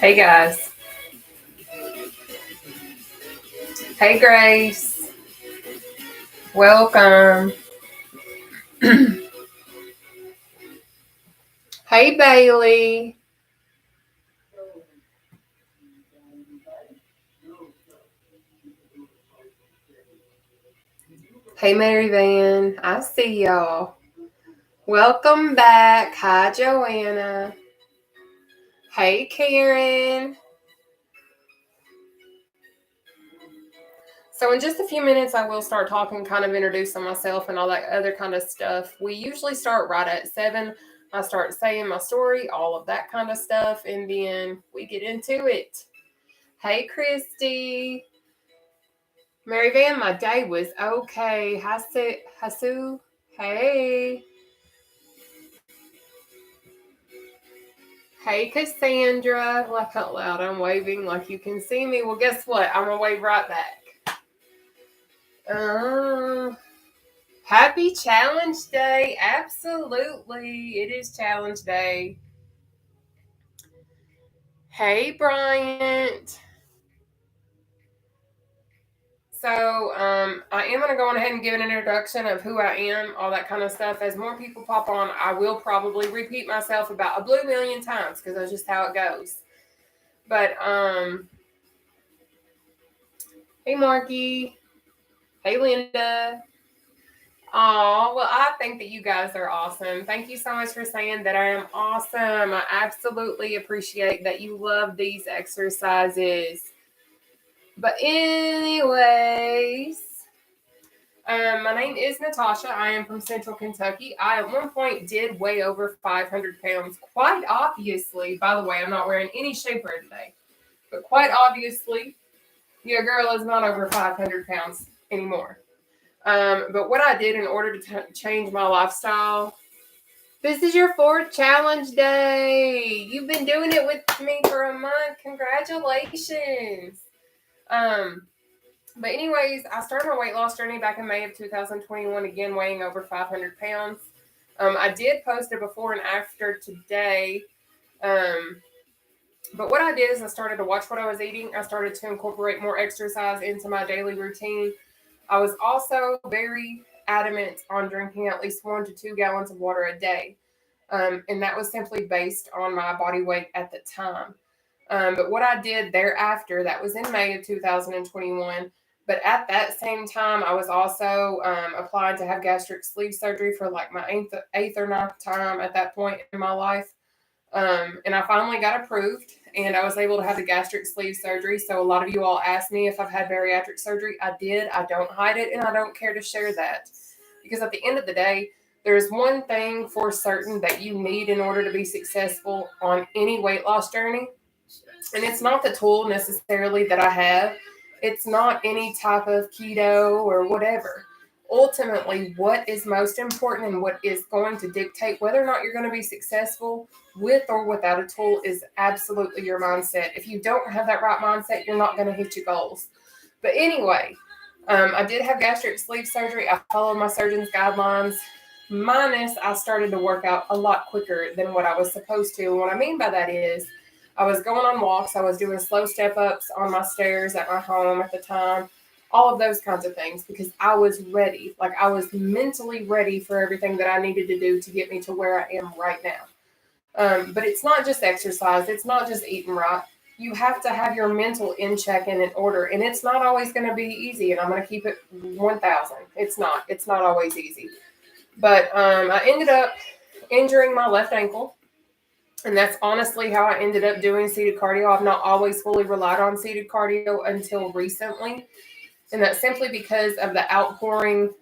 Hey guys. Hey Grace. Welcome. Hey Bailey. Hey Mary Van. I see y'all. Welcome back. Hi Joanna. Hey Karen. So in just a few minutes I will start talking, kind of introducing myself and all that other kind of stuff. We usually start right at 7. I start saying my story, all of that kind of stuff, and then we get into it. Hey Christy. Mary Van, my day was okay. Hasu, hey. Hey, Cassandra. Laugh out loud. I'm waving like you can see me. Well, guess what? I'm going to wave right back. Uh, Happy Challenge Day. Absolutely. It is Challenge Day. Hey, Bryant. So, I am going to go on ahead and give an introduction of who I am, all that kind of stuff. As more people pop on, I will probably repeat myself about a blue million times because that's just how it goes. But, hey, Marky. Hey, Linda. Oh, well, I think that you guys are awesome. Thank you so much for saying that I am awesome. I absolutely appreciate that you love these exercises. But, anyways. My name is Nataushia. I am from Central Kentucky. I at one point did weigh over 500 pounds. Quite obviously, by the way, I'm not wearing any shapewear today. But quite obviously, your girl is not over 500 pounds anymore. But what I did in order to change my lifestyle, this is your 4th challenge day. You've been doing it with me for a month. Congratulations. But anyways, I started my weight loss journey back in May of 2021, again weighing over 500 pounds. I did post a before and after today. But what I did is I started to watch what I was eating. I started to incorporate more exercise into my daily routine. I was also very adamant on drinking at least 1 to 2 gallons of water a day. And that was simply based on my body weight at the time. But what I did thereafter, that was in May of 2021. But at that same time, I was also applying to have gastric sleeve surgery for like my eighth or ninth time at that point in my life. And I finally got approved and I was able to have the gastric sleeve surgery. So a lot of you all asked me if I've had bariatric surgery. I did. I don't hide it and I don't care to share that. Because at the end of the day, there's one thing for certain that you need in order to be successful on any weight loss journey. And it's not the tool necessarily that I have. It's not any type of keto or whatever. Ultimately, what is most important and what is going to dictate whether or not you're going to be successful with or without a tool is absolutely your mindset. If you don't have that right mindset, you're not going to hit your goals. But anyway, I did have gastric sleeve surgery. I followed my surgeon's guidelines. Minus, I started to work out a lot quicker than what I was supposed to. And what I mean by that is, I was going on walks. I was doing slow step ups on my stairs at my home at the time. All of those kinds of things because I was ready. Like I was mentally ready for everything that I needed to do to get me to where I am right now. But it's not just exercise. It's not just eating right. You have to have your mental in check and in order. And it's not always going to be easy. And I'm going to keep it 1,000. It's not. It's not always easy. But I ended up injuring my left ankle. And that's honestly how I ended up doing seated cardio. I've not always fully relied on seated cardio until recently. And that's simply because of the outpouring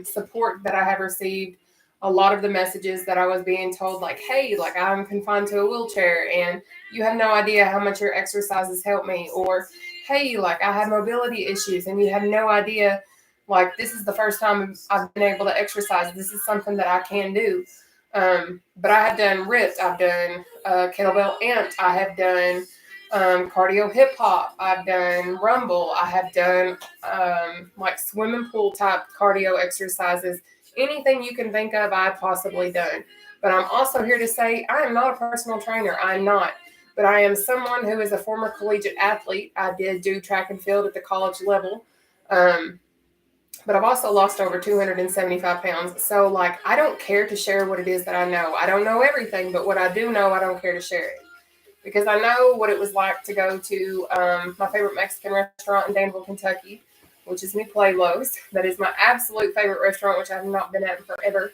support that I have received. A lot of the messages that I was being told, like, hey, like I'm confined to a wheelchair and you have no idea how much your exercises help me. Or, hey, like I have mobility issues and you have no idea, like this is the first time I've been able to exercise. This is something that I can do. But I have done ripped, I've done kettlebell amped, I have done cardio hip hop, I've done rumble, I have done like swimming pool type cardio exercises. Anything you can think of, I've possibly done. But I'm also here to say I am not a personal trainer. I'm not. but I am someone who is a former collegiate athlete. I did do track and field at the college level. Um, but I've also lost over 275 pounds. So, like, I don't care to share what it is that I know. I don't know everything, but what I do know, I don't care to share it. Because I know what it was like to go to my favorite Mexican restaurant in Danville, Kentucky, which is Mi Pueblos. That is my absolute favorite restaurant, which I have not been at in forever.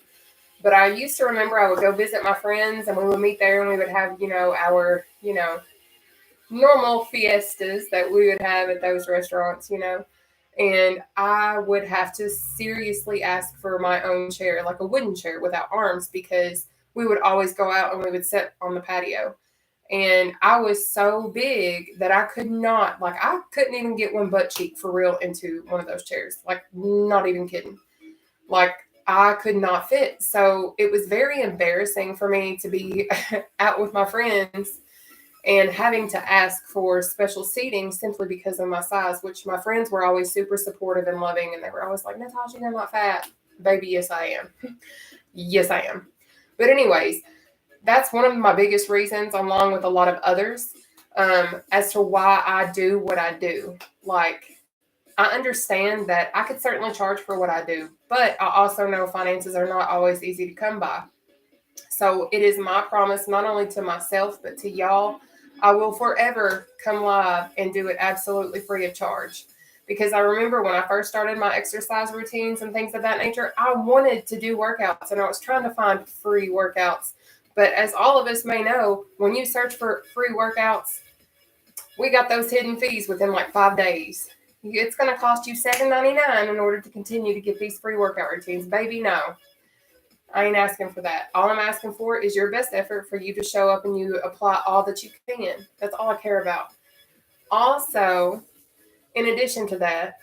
But I used to remember I would go visit my friends and we would meet there and we would have, our, normal fiestas that we would have at those restaurants. And I would have to seriously ask for my own chair, like a wooden chair without arms, because we would always go out and we would sit on the patio. And I was so big that I couldn't even get one butt cheek for real into one of those chairs. Like, not even kidding. Like, I could not fit. So it was very embarrassing for me to be out with my friends and having to ask for special seating simply because of my size, which my friends were always super supportive and loving. And they were always like, Nataushia, you're not fat. Baby, yes, I am. Yes, I am. But anyways, that's one of my biggest reasons, along with a lot of others, as to why I do what I do. Like, I understand that I could certainly charge for what I do, but I also know finances are not always easy to come by. So it is my promise, not only to myself, but to y'all, I will forever come live and do it absolutely free of charge. Because I remember when I first started my exercise routines and things of that nature, I wanted to do workouts and I was trying to find free workouts. But as all of us may know, when you search for free workouts, we got those hidden fees within like 5 days. It's going to cost you $7.99 in order to continue to get these free workout routines. Baby, no. I ain't asking for that. All I'm asking for is your best effort for you to show up and you apply all that you can. That's all I care about. Also, in addition to that,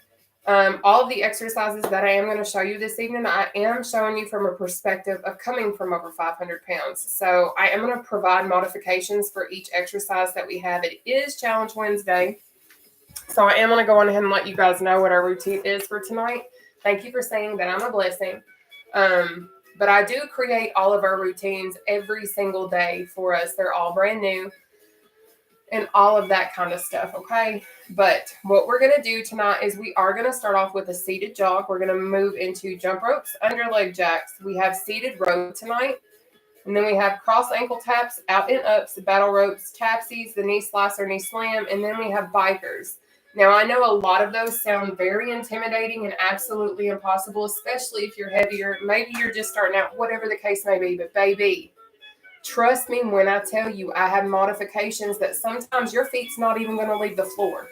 all of the exercises that I am going to show you this evening, I am showing you from a perspective of coming from over 500 pounds. So I am going to provide modifications for each exercise that we have. It is Challenge Wednesday. So I am going to go on ahead and let you guys know what our routine is for tonight. Thank you for saying that I'm a blessing. But I do create all of our routines every single day for us. They're all brand new and all of that kind of stuff, okay? But what we're going to do tonight is we are going to start off with a seated jog. We're going to move into jump ropes, under leg jacks. We have seated row tonight. And then we have cross ankle taps, out and ups, battle ropes, tapsies, the knee slicer, knee slam, and then we have bikers. Now, I know a lot of those sound very intimidating and absolutely impossible, especially if you're heavier. Maybe you're just starting out, whatever the case may be. But baby, trust me when I tell you, I have modifications that sometimes your feet's not even going to leave the floor.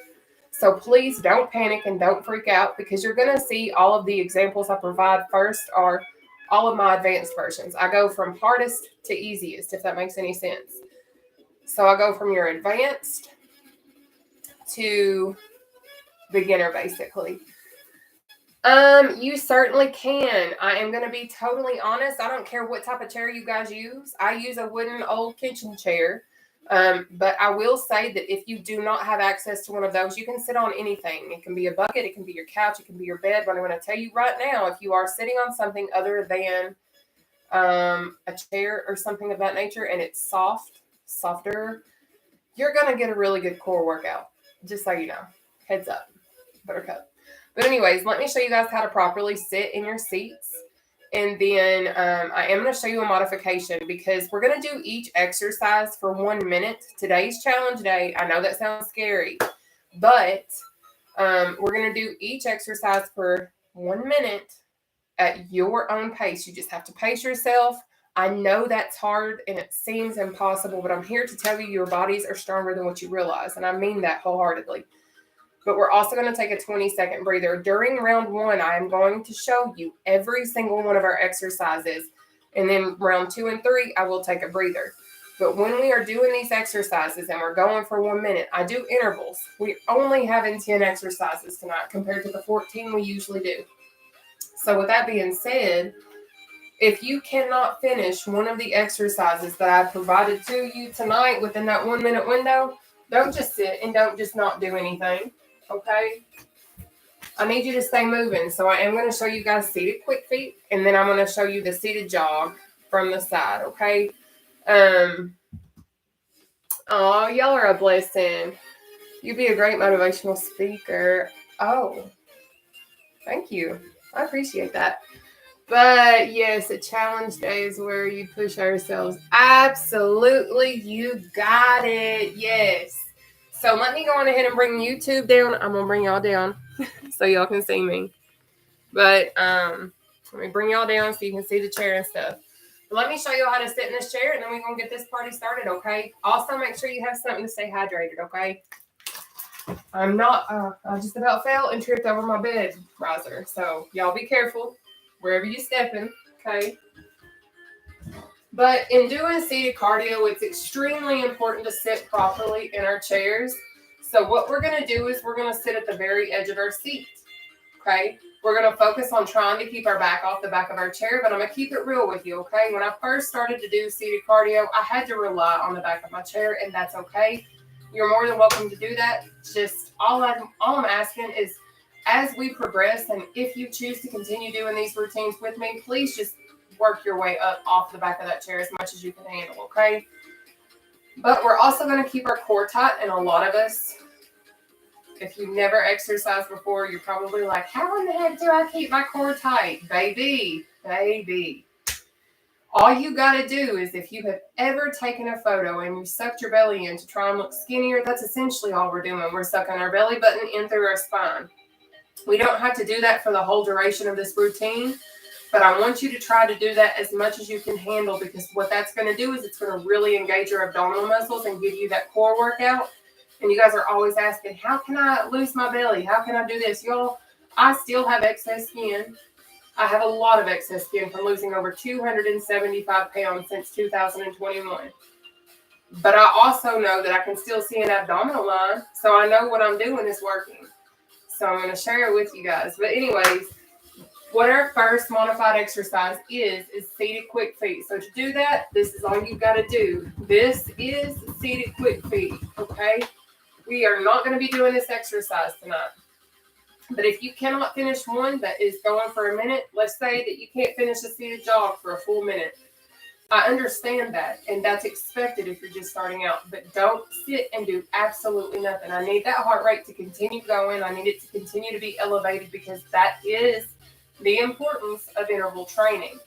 So please don't panic and don't freak out, because you're going to see all of the examples I provide first are all of my advanced versions. I go from hardest to easiest, if that makes any sense. So I go from your advanced to beginner, basically. You certainly can. I am going to be totally honest. I don't care what type of chair you guys use. I use a wooden old kitchen chair. But I will say that if you do not have access to one of those, you can sit on anything. It can be a bucket, it can be your couch, it can be your bed. But I'm going to tell you right now, if you are sitting on something other than a chair or something of that nature, and it's softer, you're going to get a really good core workout. Just so you know. Heads up. Buttercup. But anyways, let me show you guys how to properly sit in your seats. And then I am going to show you a modification, because we're going to do each exercise for 1 minute. Today's challenge day. I know that sounds scary, but we're going to do each exercise for 1 minute at your own pace. You just have to pace yourself. I know that's hard and it seems impossible, but I'm here to tell you your bodies are stronger than what you realize. And I mean that wholeheartedly. But we're also going to take a 20-second breather. During round 1, I am going to show you every single one of our exercises. And then round 2 and 3, I will take a breather. But when we are doing these exercises and we're going for 1 minute, I do intervals. We're only having 10 exercises tonight compared to the 14 we usually do. So with that being said, if you cannot finish one of the exercises that I provided to you tonight within that 1 minute window, don't just sit and don't just not do anything. Okay, I need you to stay moving. So I am going to show you guys seated quick feet, and then I'm going to show you the seated jog from the side. Okay. Oh, y'all are a blessing. You'd be a great motivational speaker. Oh, thank you. I appreciate that. But yes, a challenge day is where you push ourselves. Absolutely, you got it. Yes. So let me go on ahead and bring YouTube down. I'm gonna bring y'all down so y'all can see me. But let me bring y'all down so you can see the chair and stuff. But let me show you how to sit in this chair, and then we're gonna get this party started. Okay. Also, make sure you have something to stay hydrated. Okay. I'm not. I just about fell and tripped over my bed riser. So y'all be careful wherever you step in. Okay. But in doing seated cardio, it's extremely important to sit properly in our chairs. So what we're going to do is we're going to sit at the very edge of our seat. Okay. We're going to focus on trying to keep our back off the back of our chair, but I'm going to keep it real with you. Okay. When I first started to do seated cardio, I had to rely on the back of my chair, and that's okay. You're more than welcome to do that. Just all I'm asking is, as we progress, and if you choose to continue doing these routines with me, please just work your way up off the back of that chair as much as you can handle, okay? But we're also going to keep our core tight, and a lot of us, if you've never exercised before, you're probably like, how in the heck do I keep my core tight? Baby. All you got to do is, if you have ever taken a photo and you sucked your belly in to try and look skinnier, that's essentially all we're doing. We're sucking our belly button in through our spine. We don't have to do that for the whole duration of this routine, but I want you to try to do that as much as you can handle, because what that's going to do is it's going to really engage your abdominal muscles and give you that core workout. And you guys are always asking, how can I lose my belly? How can I do this? Y'all, I still have excess skin. I have a lot of excess skin from losing over 275 pounds since 2021. But I also know that I can still see an abdominal line, so I know what I'm doing is working. So I'm going to share it with you guys. But anyways, what our first modified exercise is seated quick feet. So to do that, this is all you've got to do. This is seated quick feet, okay? We are not going to be doing this exercise tonight. But if you cannot finish one that is going for a minute, let's say that you can't finish a seated jog for a full minute. I understand that, and that's expected if you're just starting out. But don't sit and do absolutely nothing. I need that heart rate to continue going. I need it to continue to be elevated, because that is the importance of interval training.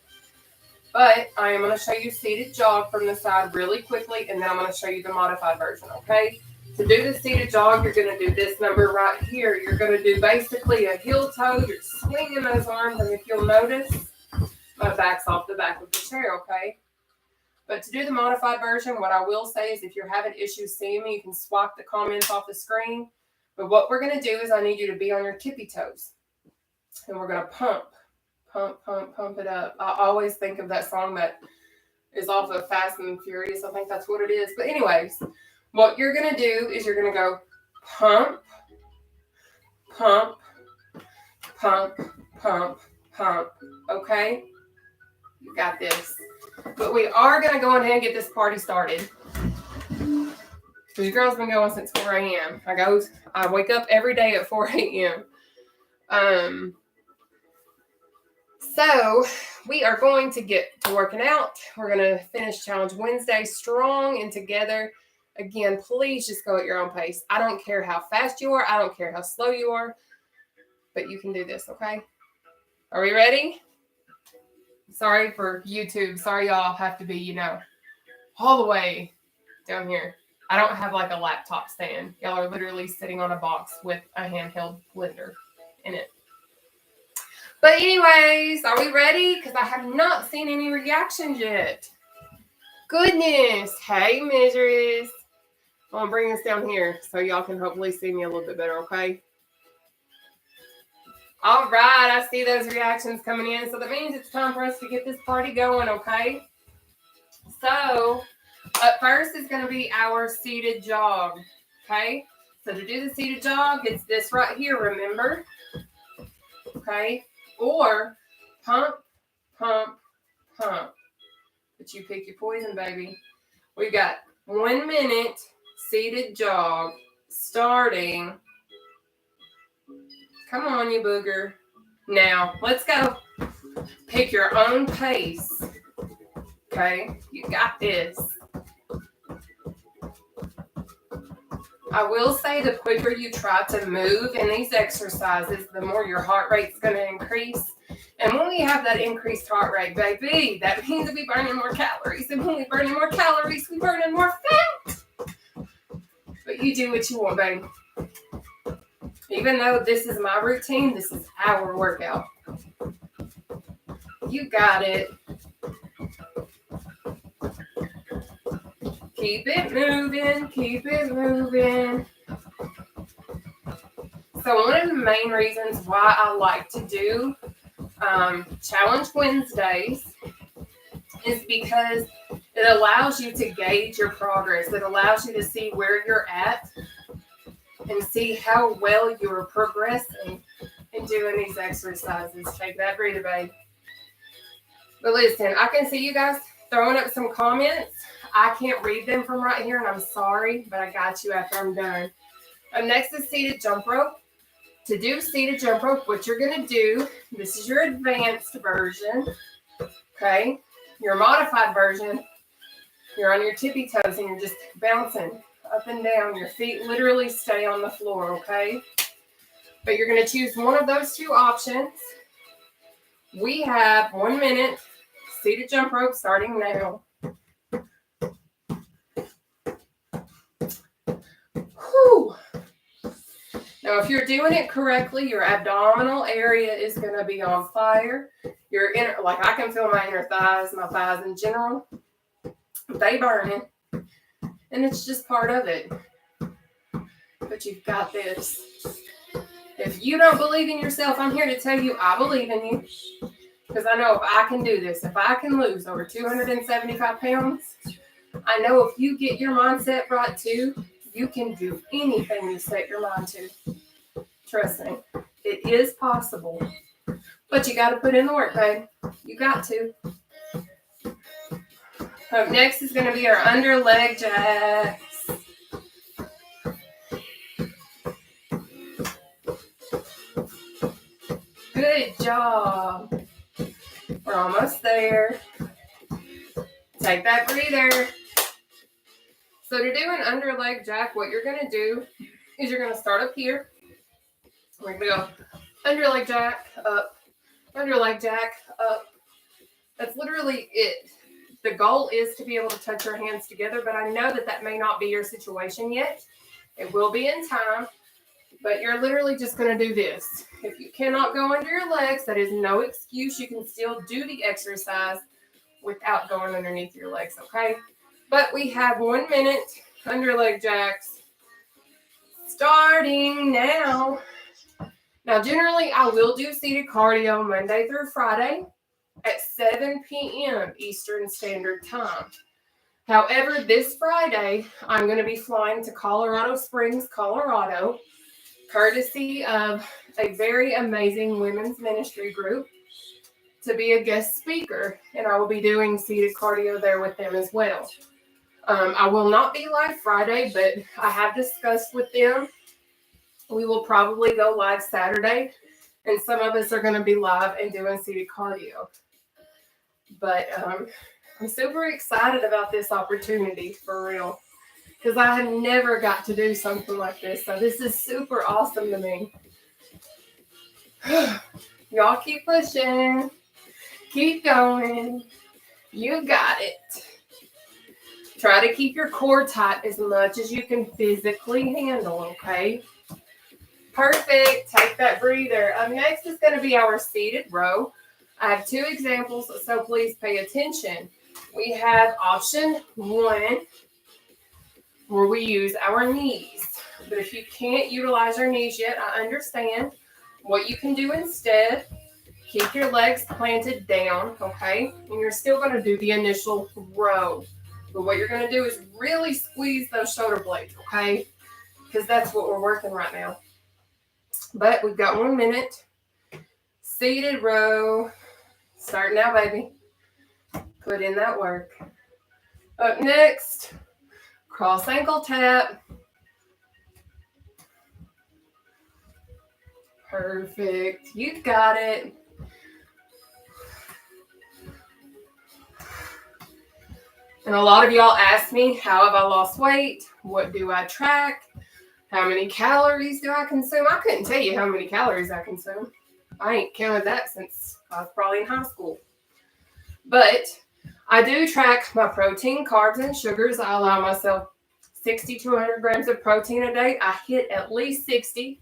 But I am going to show you seated jog from the side really quickly, and then I'm going to show you the modified version, okay? To do the seated jog, you're going to do this number right here. You're going to do basically a heel toe. You're swinging those arms, and if you'll notice, my back's off the back of the chair, okay? But to do the modified version, what I will say is, if you're having issues seeing me, you can swap the comments off the screen. But what we're going to do is, I need you to be on your tippy toes. And we're going to pump it up. I always think of that song that is off of Fast and Furious. I think that's what it is. But anyways, what you're going to do is you're going to go pump, pump, pump, pump, pump. Okay? You got this. But we are going to go ahead and get this party started. This girl's been going since 4 a.m. I wake up every day at 4 a.m. So we are going to get to working out. We're going to finish Challenge Wednesday strong and together. Again, please just go at your own pace. I don't care how fast you are. I don't care how slow you are. But you can do this, okay? Are we ready? Sorry for YouTube. Sorry y'all have to be, all the way down here. I don't have like a laptop stand. Y'all are literally sitting on a box with a handheld blender in it. But anyways, are we ready? Because I have not seen any reactions yet. Goodness. Hey, Miseries. I'm going to bring this down here so y'all can hopefully see me a little bit better, okay? All right, I see those reactions coming in. So that means it's time for us to get this party going, okay? So, up first is going to be our seated jog, okay? So to do the seated jog, it's this right here, remember? Okay? Or pump, pump, pump. But you pick your poison, baby. We got 1 minute seated jog starting. Come on, you booger. Now, let's go. Pick your own pace. Okay? You got this. I will say the quicker you try to move in these exercises, the more your heart rate's going to increase. And when we have that increased heart rate, baby, that means we're burning more calories. And when we're burning more calories, we're burning more fat. But you do what you want, baby. Even though this is my routine, this is our workout. You got it. Keep it moving, keep it moving. So one of the main reasons why I like to do Challenge Wednesdays is because it allows you to gauge your progress. It allows you to see where you're at and see how well you're progressing in doing these exercises. Take that breather, babe. But listen, I can see you guys throwing up some comments. I can't read them from right here, and I'm sorry, but I got you after I'm done. Next is seated jump rope. To do seated jump rope, what you're going to do, this is your advanced version, okay? Your modified version, you're on your tippy toes and you're just bouncing up and down. Your feet literally stay on the floor, okay? But you're going to choose one of those two options. We have 1 minute seated jump rope starting now. Whew. Now, if you're doing it correctly, your abdominal area is going to be on fire. Your inner, like I can feel my inner thighs, my thighs in general, they burning. And it's just part of it. But you've got this. If you don't believe in yourself, I'm here to tell you I believe in you. Because I know if I can do this, if I can lose over 275 pounds, I know if you get your mindset right too, you can do anything you set your mind to. Trust me, it is possible. But you got to put in the work, babe. You got to. Up next is going to be our under leg jacks. Good job. We're almost there. Take that breather. So to do an under leg jack, what you're going to do is you're going to start up here. We're going to go under leg jack, up, under leg jack, up. That's literally it. The goal is to be able to touch your hands together, but I know that may not be your situation yet. It will be in time, but you're literally just going to do this. If you cannot go under your legs, that is no excuse. You can still do the exercise without going underneath your legs, okay? But we have 1 minute under leg jacks starting now. Now, generally, I will do seated cardio Monday through Friday at 7 p.m. Eastern Standard Time. However, this Friday, I'm going to be flying to Colorado Springs, Colorado, courtesy of a very amazing women's ministry group, to be a guest speaker, and I will be doing seated cardio there with them as well. I will not be live Friday, but I have discussed with them. We will probably go live Saturday, and some of us are going to be live and doing seated cardio. But I'm super excited about this opportunity, for real, because I have never got to do something like this. So this is super awesome to me. Y'all keep pushing. Keep going. You got it. Try to keep your core tight as much as you can physically handle, okay? Perfect. Take that breather. Up next is going to be our seated row. I have 2 examples, so please pay attention. We have option 1, where we use our knees. But if you can't utilize your knees yet, I understand. What you can do instead, keep your legs planted down, okay? And you're still going to do the initial row. But what you're going to do is really squeeze those shoulder blades, okay? Because that's what we're working right now. But we've got 1 minute. Seated row. Start now, baby. Put in that work. Up next, cross ankle tap. Perfect. You got it. And a lot of y'all ask me, how have I lost weight? What do I track? How many calories do I consume? I couldn't tell you how many calories I consume. I ain't counted that since I was probably in high school. But I do track my protein, carbs, and sugars. I allow myself 60 to 100 grams of protein a day. I hit at least 60.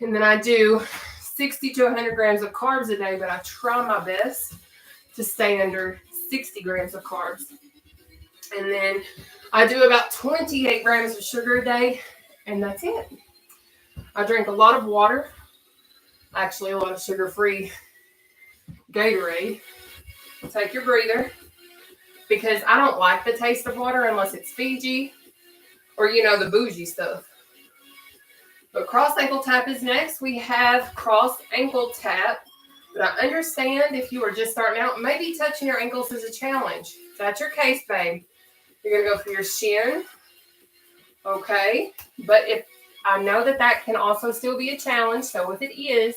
And then I do 60 to 100 grams of carbs a day, but I try my best to stay under 60 grams of carbs. And then I do about 28 grams of sugar a day, and that's it. I drink a lot of water, actually a lot of sugar-free Gatorade. Take your breather, because I don't like the taste of water unless it's Fiji or, the bougie stuff. But cross ankle tap is next. We have cross ankle tap. But I understand if you are just starting out, maybe touching your ankles is a challenge. If that's your case, babe, you're going to go for your shin. Okay. But if I know that can also still be a challenge. So if it is,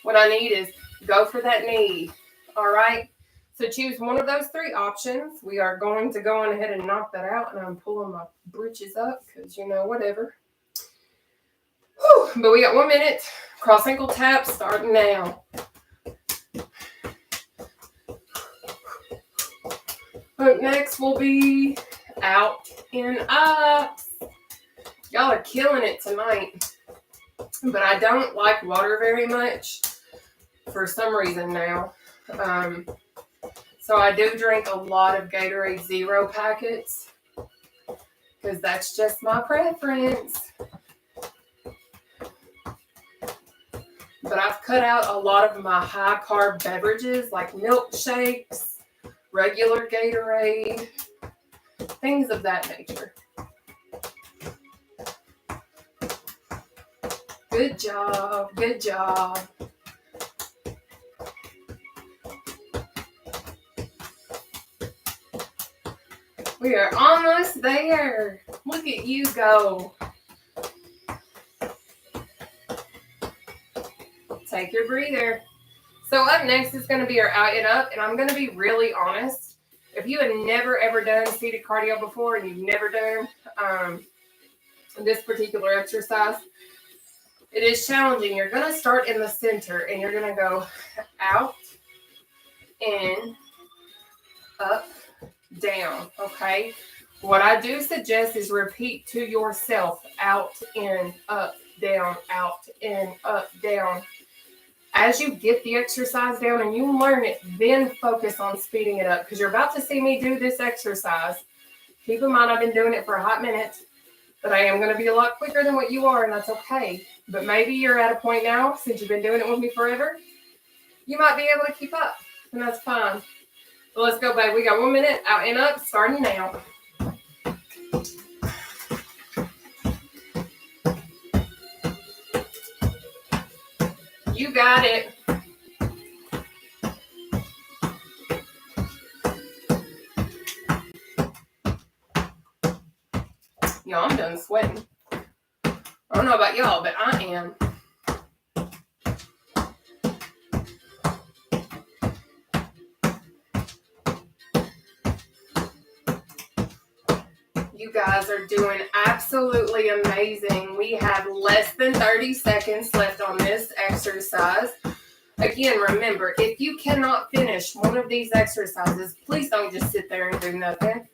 what I need is go for that knee. All right. So choose one of those three options. We are going to go on ahead and knock that out. And I'm pulling my britches up because, whatever. Whew. But we got 1 minute. Cross ankle tap starting now. Up next will be out and up. Y'all are killing it tonight. But I don't like water very much for some reason now. So I do drink a lot of Gatorade Zero packets because that's just my preference. But I've cut out a lot of my high carb beverages like milkshakes, regular Gatorade, things of that nature. Good job, good job. We are almost there. Look at you go. Take your breather. So up next is going to be our out and up, and I'm going to be really honest. If you have never ever done seated cardio before and you've never done this particular exercise, it is challenging. You're going to start in the center and you're going to go out, in, up, down, okay? What I do suggest is repeat to yourself, out, in, up, down, out, in, up, down. As you get the exercise down and you learn it, then focus on speeding it up, because you're about to see me do this exercise. Keep in mind, I've been doing it for a hot minute, but I am going to be a lot quicker than what you are, and that's okay. But maybe you're at a point now, since you've been doing it with me forever, you might be able to keep up, and that's fine. So let's go, babe. We got 1 minute, out and up, starting now. You got it. I'm done sweating. I don't know about y'all, but I am. You guys are doing absolutely amazing. We have less than 30 seconds left on this exercise. Again, remember, if you cannot finish one of these exercises, please don't just sit there and do nothing.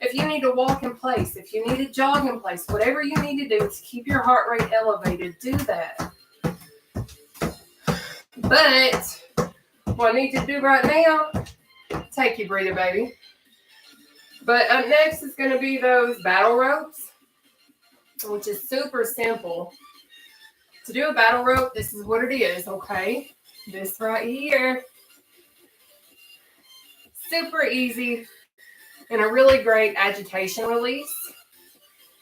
If you need to walk in place, if you need to jog in place, whatever you need to do to keep your heart rate elevated, do that. But what I need to do right now, take your breather, baby. But up next is going to be those battle ropes, which is super simple. To do a battle rope, this is what it is, okay? This right here. Super easy and a really great agitation release.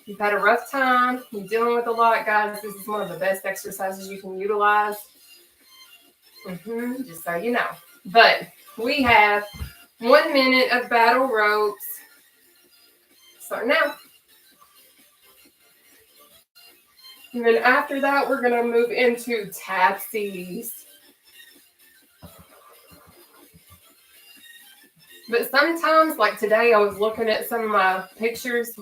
You've had a rough time, you're dealing with a lot, guys. This is one of the best exercises you can utilize. Just so you know. But we have 1 minute of battle ropes. Start now. And then after that, we're going to move into tapsies. But sometimes, like today, I was looking at some of my pictures,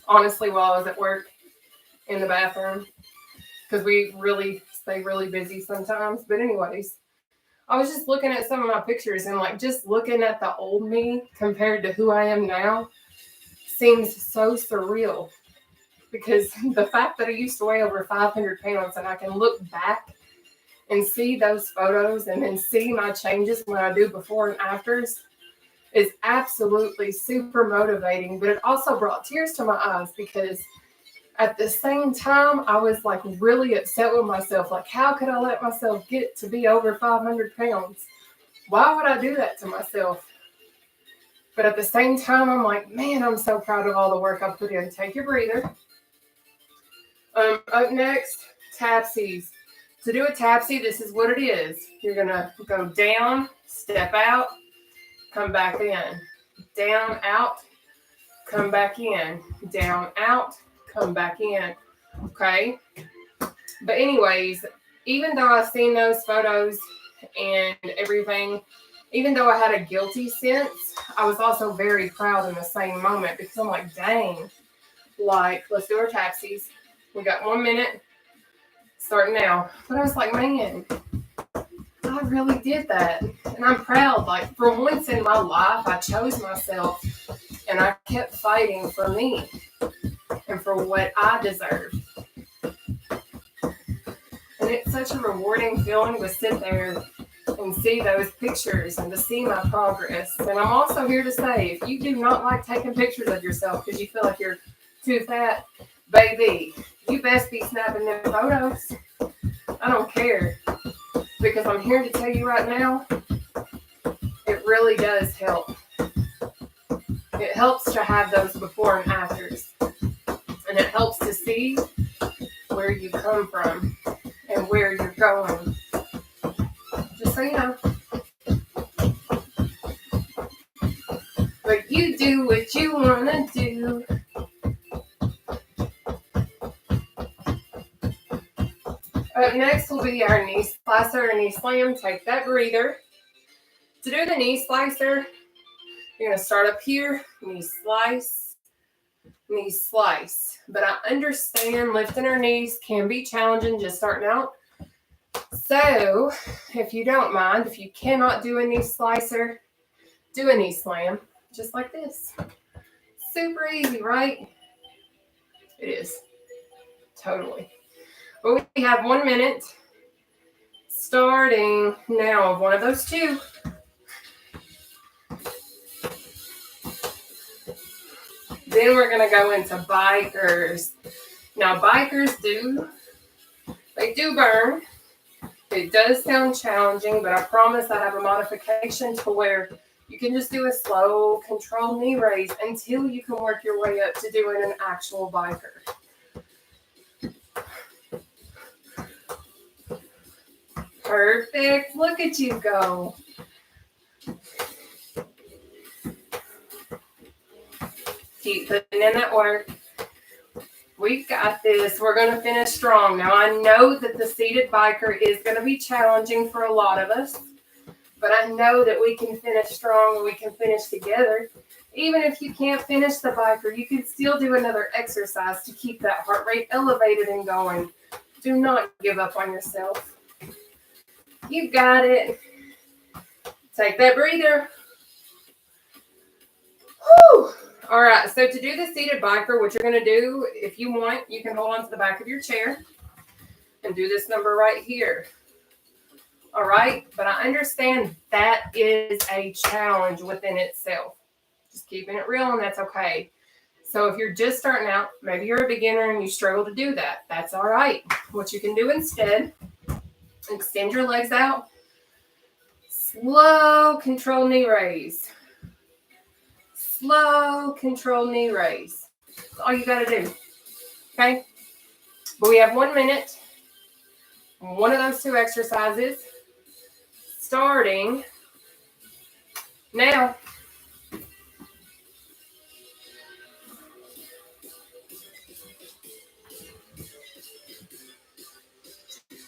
honestly, while I was at work. in the bathroom because we really stay really busy sometimes. But anyways, I was just looking at some of my pictures and like just looking at the old me compared to who I am now seems so surreal because the fact that I used to weigh over 500 pounds and I can look back and see those photos and then see my changes when I do before and afters is absolutely super motivating. But it also brought tears to my eyes because at the same time, I was like really upset with myself. Like, how could I let myself get to be over 500 pounds? Why would I do that to myself? But at the same time, I'm like, man, I'm so proud of all the work I put in. Take your breather. Up next, tapsies. To do a tapsie, this is what it is. You're going to go down, step out, come back in. Down, out, come back in. Down, out, come back in. Okay? But anyways, even though I've seen those photos and everything, even though I had a guilty sense, I was also very proud in the same moment because I'm like, dang, like, let's do our tapsies. We got 1 minute. Start now. But I was like, man, I really did that. And I'm proud. Like, for once in my life, I chose myself and I kept fighting for me and for what I deserved. And it's such a rewarding feeling to sit there and see those pictures and to see my progress. And I'm also here to say, if you do not like taking pictures of yourself because you feel like you're too fat, baby, you best be snapping them photos. I don't care. Because I'm here to tell you right now, it really does help. It helps to have those before and afters. And it helps to see where you come from and where you're going. Just so you know. But you do what you want to do. Up next will be our knee slicer or knee slam. Take that breather. To do the knee slicer, you're going to start up here, knee slice, knee slice. But I understand lifting our knees can be challenging just starting out. So, if you don't mind, if you cannot do a knee slicer, do a knee slam, just like this. Super easy, right? It is. Totally. But we have 1 minute starting now of one of those two. Then we're going to go into bikers. Now, bikers do burn. It does sound challenging, but I promise I have a modification to where you can just do a slow, controlled knee raise until you can work your way up to doing an actual biker. Perfect. Look at you go. Keep putting in that work. We've got this. We're going to finish strong. Now, I know that the seated biker is going to be challenging for a lot of us, but I know that we can finish strong and we can finish together. Even if you can't finish the biker, you can still do another exercise to keep that heart rate elevated and going. Do not give up on yourself. You got it. Take that breather. Whew. All right, so to do the seated biker, what you're going to do, if you want, you can hold on to the back of your chair and do this number right here. All right, but I understand that is a challenge within itself. Just keeping it real, and that's okay. So if you're just starting out, maybe you're a beginner and you struggle to do that. That's all right. What you can do instead, extend your legs out. Slow, control knee raise. Slow, control knee raise. That's all you got to do. Okay? But we have 1 minute. One of those two exercises. Starting now.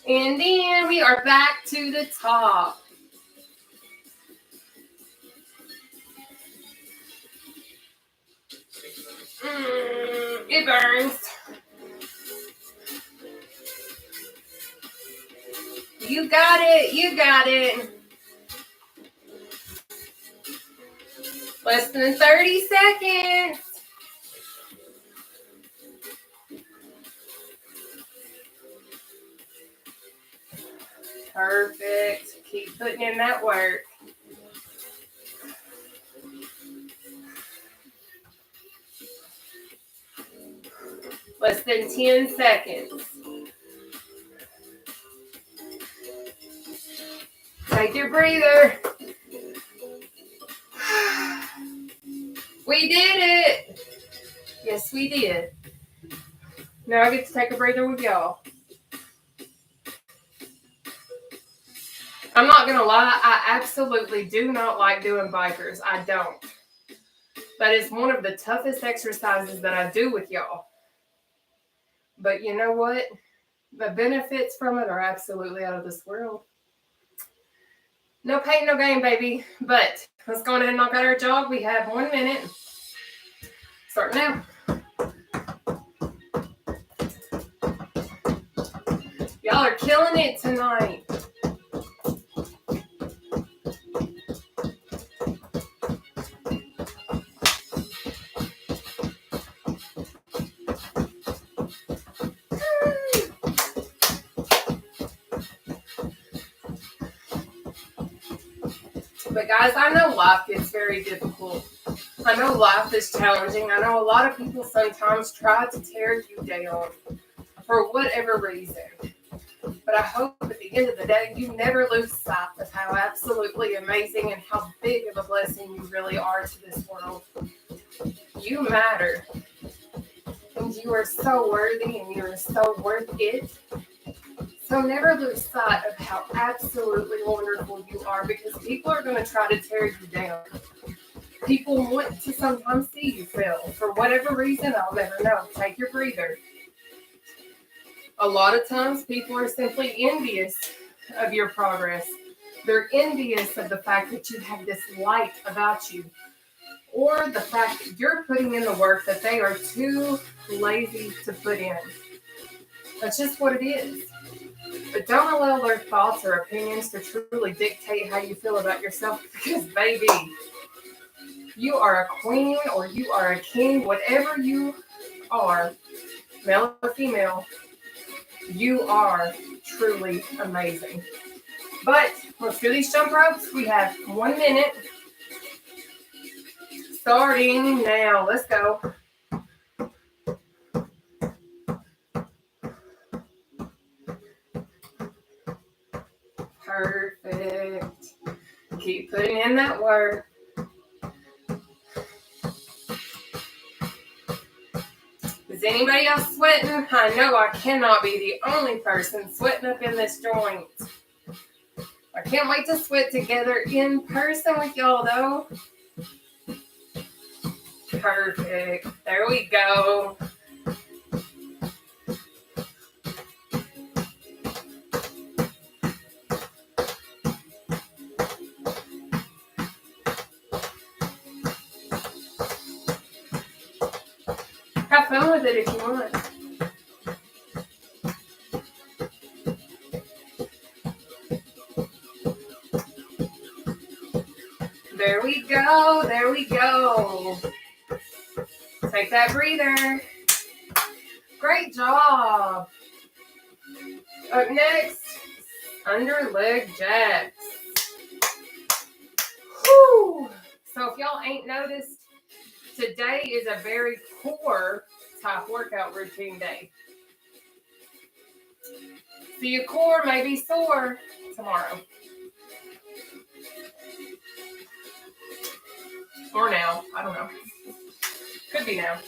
And then we are back to the top. It burns. You got it. You got it. Less than 30 seconds. Perfect. Keep putting in that work. Less than 10 seconds. Take your breather. We did it. Yes, we did. Now I get to take a breather with y'all. I'm not going to lie. I absolutely do not like doing bikers. I don't. But it's one of the toughest exercises that I do with y'all. But you know what? The benefits from it are absolutely out of this world. No pain, no gain, baby. But let's go ahead and knock out our jog. We have 1 minute. Start now. Y'all are killing it tonight. But guys, I know life gets very difficult. I know life is challenging. I know a lot of people sometimes try to tear you down for whatever reason. But I hope at the end of the day, you never lose sight of how absolutely amazing and how big of a blessing you really are to this world. You matter. And you are so worthy and you are so worth it. So never lose sight of how absolutely wonderful you are, because people are going to try to tear you down. People want to sometimes see you fail. For whatever reason, I'll never know. Take your breather. A lot of times people are simply envious of your progress. They're envious of the fact that you have this light about you, or the fact that you're putting in the work that they are too lazy to put in. That's just what it is. But don't allow their thoughts or opinions to truly dictate how you feel about yourself, because, baby, you are a queen or you are a king, whatever you are, male or female, you are truly amazing. But let's do these jump ropes. We have 1 minute. Starting now. Let's go. Perfect. Keep putting in that work. Is anybody else sweating? I know I cannot be the only person sweating up in this joint. I can't wait to sweat together in person with y'all, though. Perfect. There we go. Have fun with it if you want. There we go. There we go. Take that breather. Great job. Up next, under leg jacks. Whew. So if y'all ain't noticed, today is a very core type workout routine day. So your core may be sore tomorrow. Or now. I don't know. Could be now.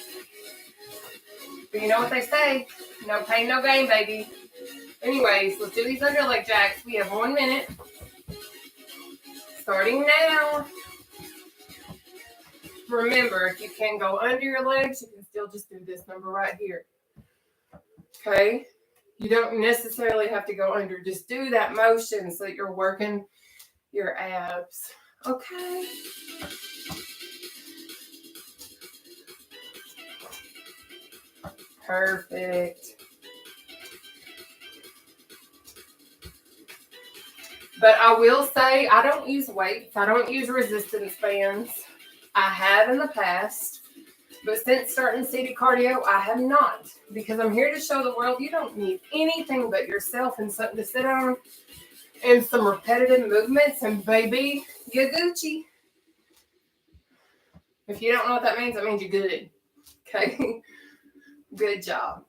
But you know what they say. No pain, no gain, baby. Anyways, let's do these under leg jacks. We have 1 minute. Starting now. Remember, if you can't go under your legs, you can still just do this number right here. Okay? You don't necessarily have to go under. Just do that motion so that you're working your abs. Okay? Perfect. But I will say I don't use weights. I don't use resistance bands. I have in the past. But since starting seated cardio, I have not. Because I'm here to show the world you don't need anything but yourself and something to sit on and some repetitive movements. And baby, you're Gucci. If you don't know what that means you're good. Okay? Good job.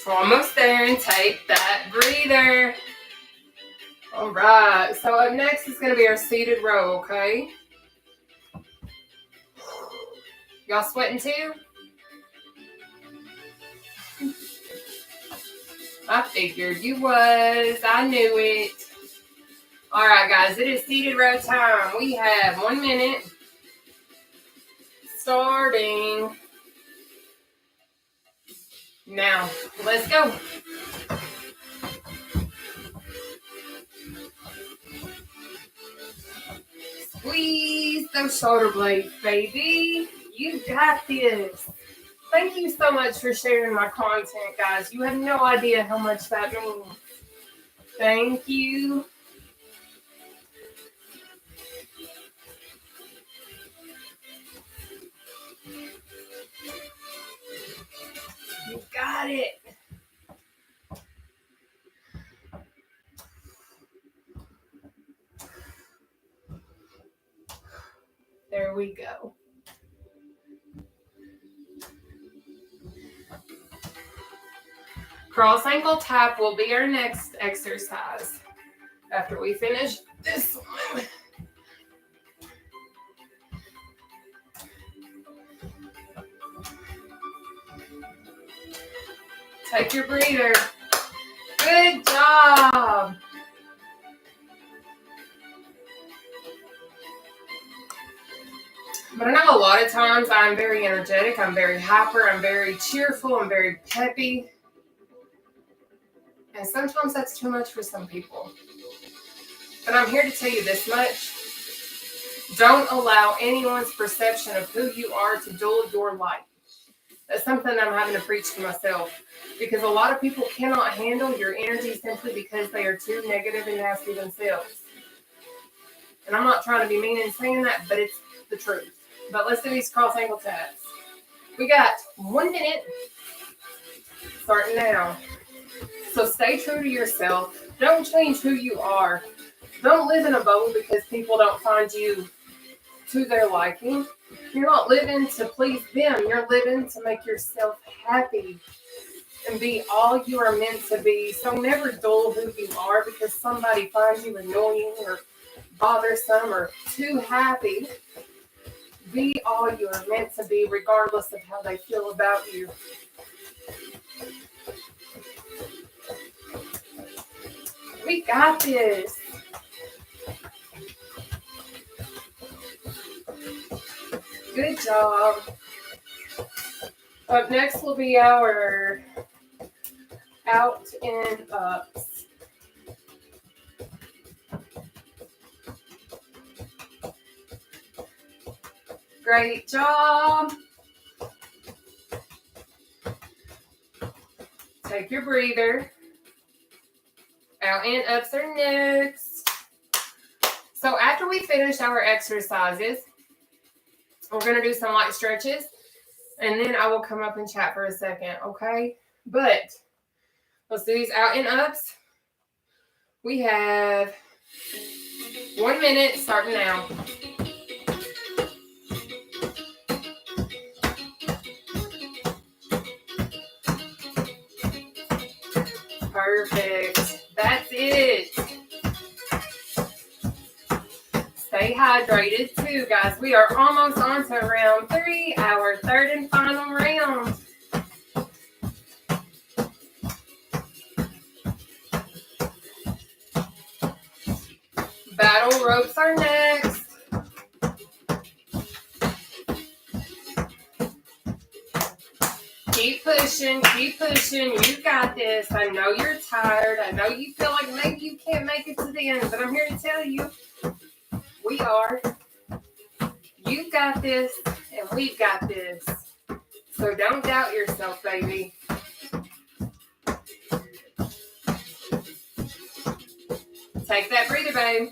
Almost there, and take that breather. All right, so up next is going to be our seated row, okay? Y'all sweating too? I figured you was. I knew it. All right, guys, it is seated row time. We have 1 minute starting now. Let's go. Squeeze those shoulder blades, baby. You got this. Thank you so much for sharing my content, guys. You have no idea how much that means. Thank you. You got it. There we go. Cross ankle tap will be our next exercise after we finish this one. Take your breather. Good job. But I know a lot of times I'm very energetic, I'm very hyper, I'm very cheerful, I'm very peppy. And sometimes that's too much for some people. But I'm here to tell you this much. Don't allow anyone's perception of who you are to dull your light. That's something I'm having to preach to myself. Because a lot of people cannot handle your energy simply because they are too negative and nasty themselves. And I'm not trying to be mean in saying that, but it's the truth. But let's do these cross ankle taps. We got 1 minute starting now. So stay true to yourself. Don't change who you are. Don't live in a bubble because people don't find you to their liking. You're not living to please them. You're living to make yourself happy and be all you are meant to be. So never dull who you are because somebody finds you annoying or bothersome or too happy. Be all you are meant to be regardless of how they feel about you. We got this. Good job. Up next will be our out and ups. Great job. Take your breather. Out and ups are next. So after we finish our exercises, we're going to do some light stretches, and then I will come up and chat for a second, okay? But let's do these out and ups. We have 1 minute starting now. Perfect. That's it. Stay hydrated too, guys. We are almost on to round 3, our third and final round. Battle ropes are next. Keep pushing, keep pushing. You got this. I know you're tired. I know you feel like maybe you can't make it to the end, but I'm here to tell you, we are. You got this, and we've got this. So don't doubt yourself, baby. Take that breather, babe.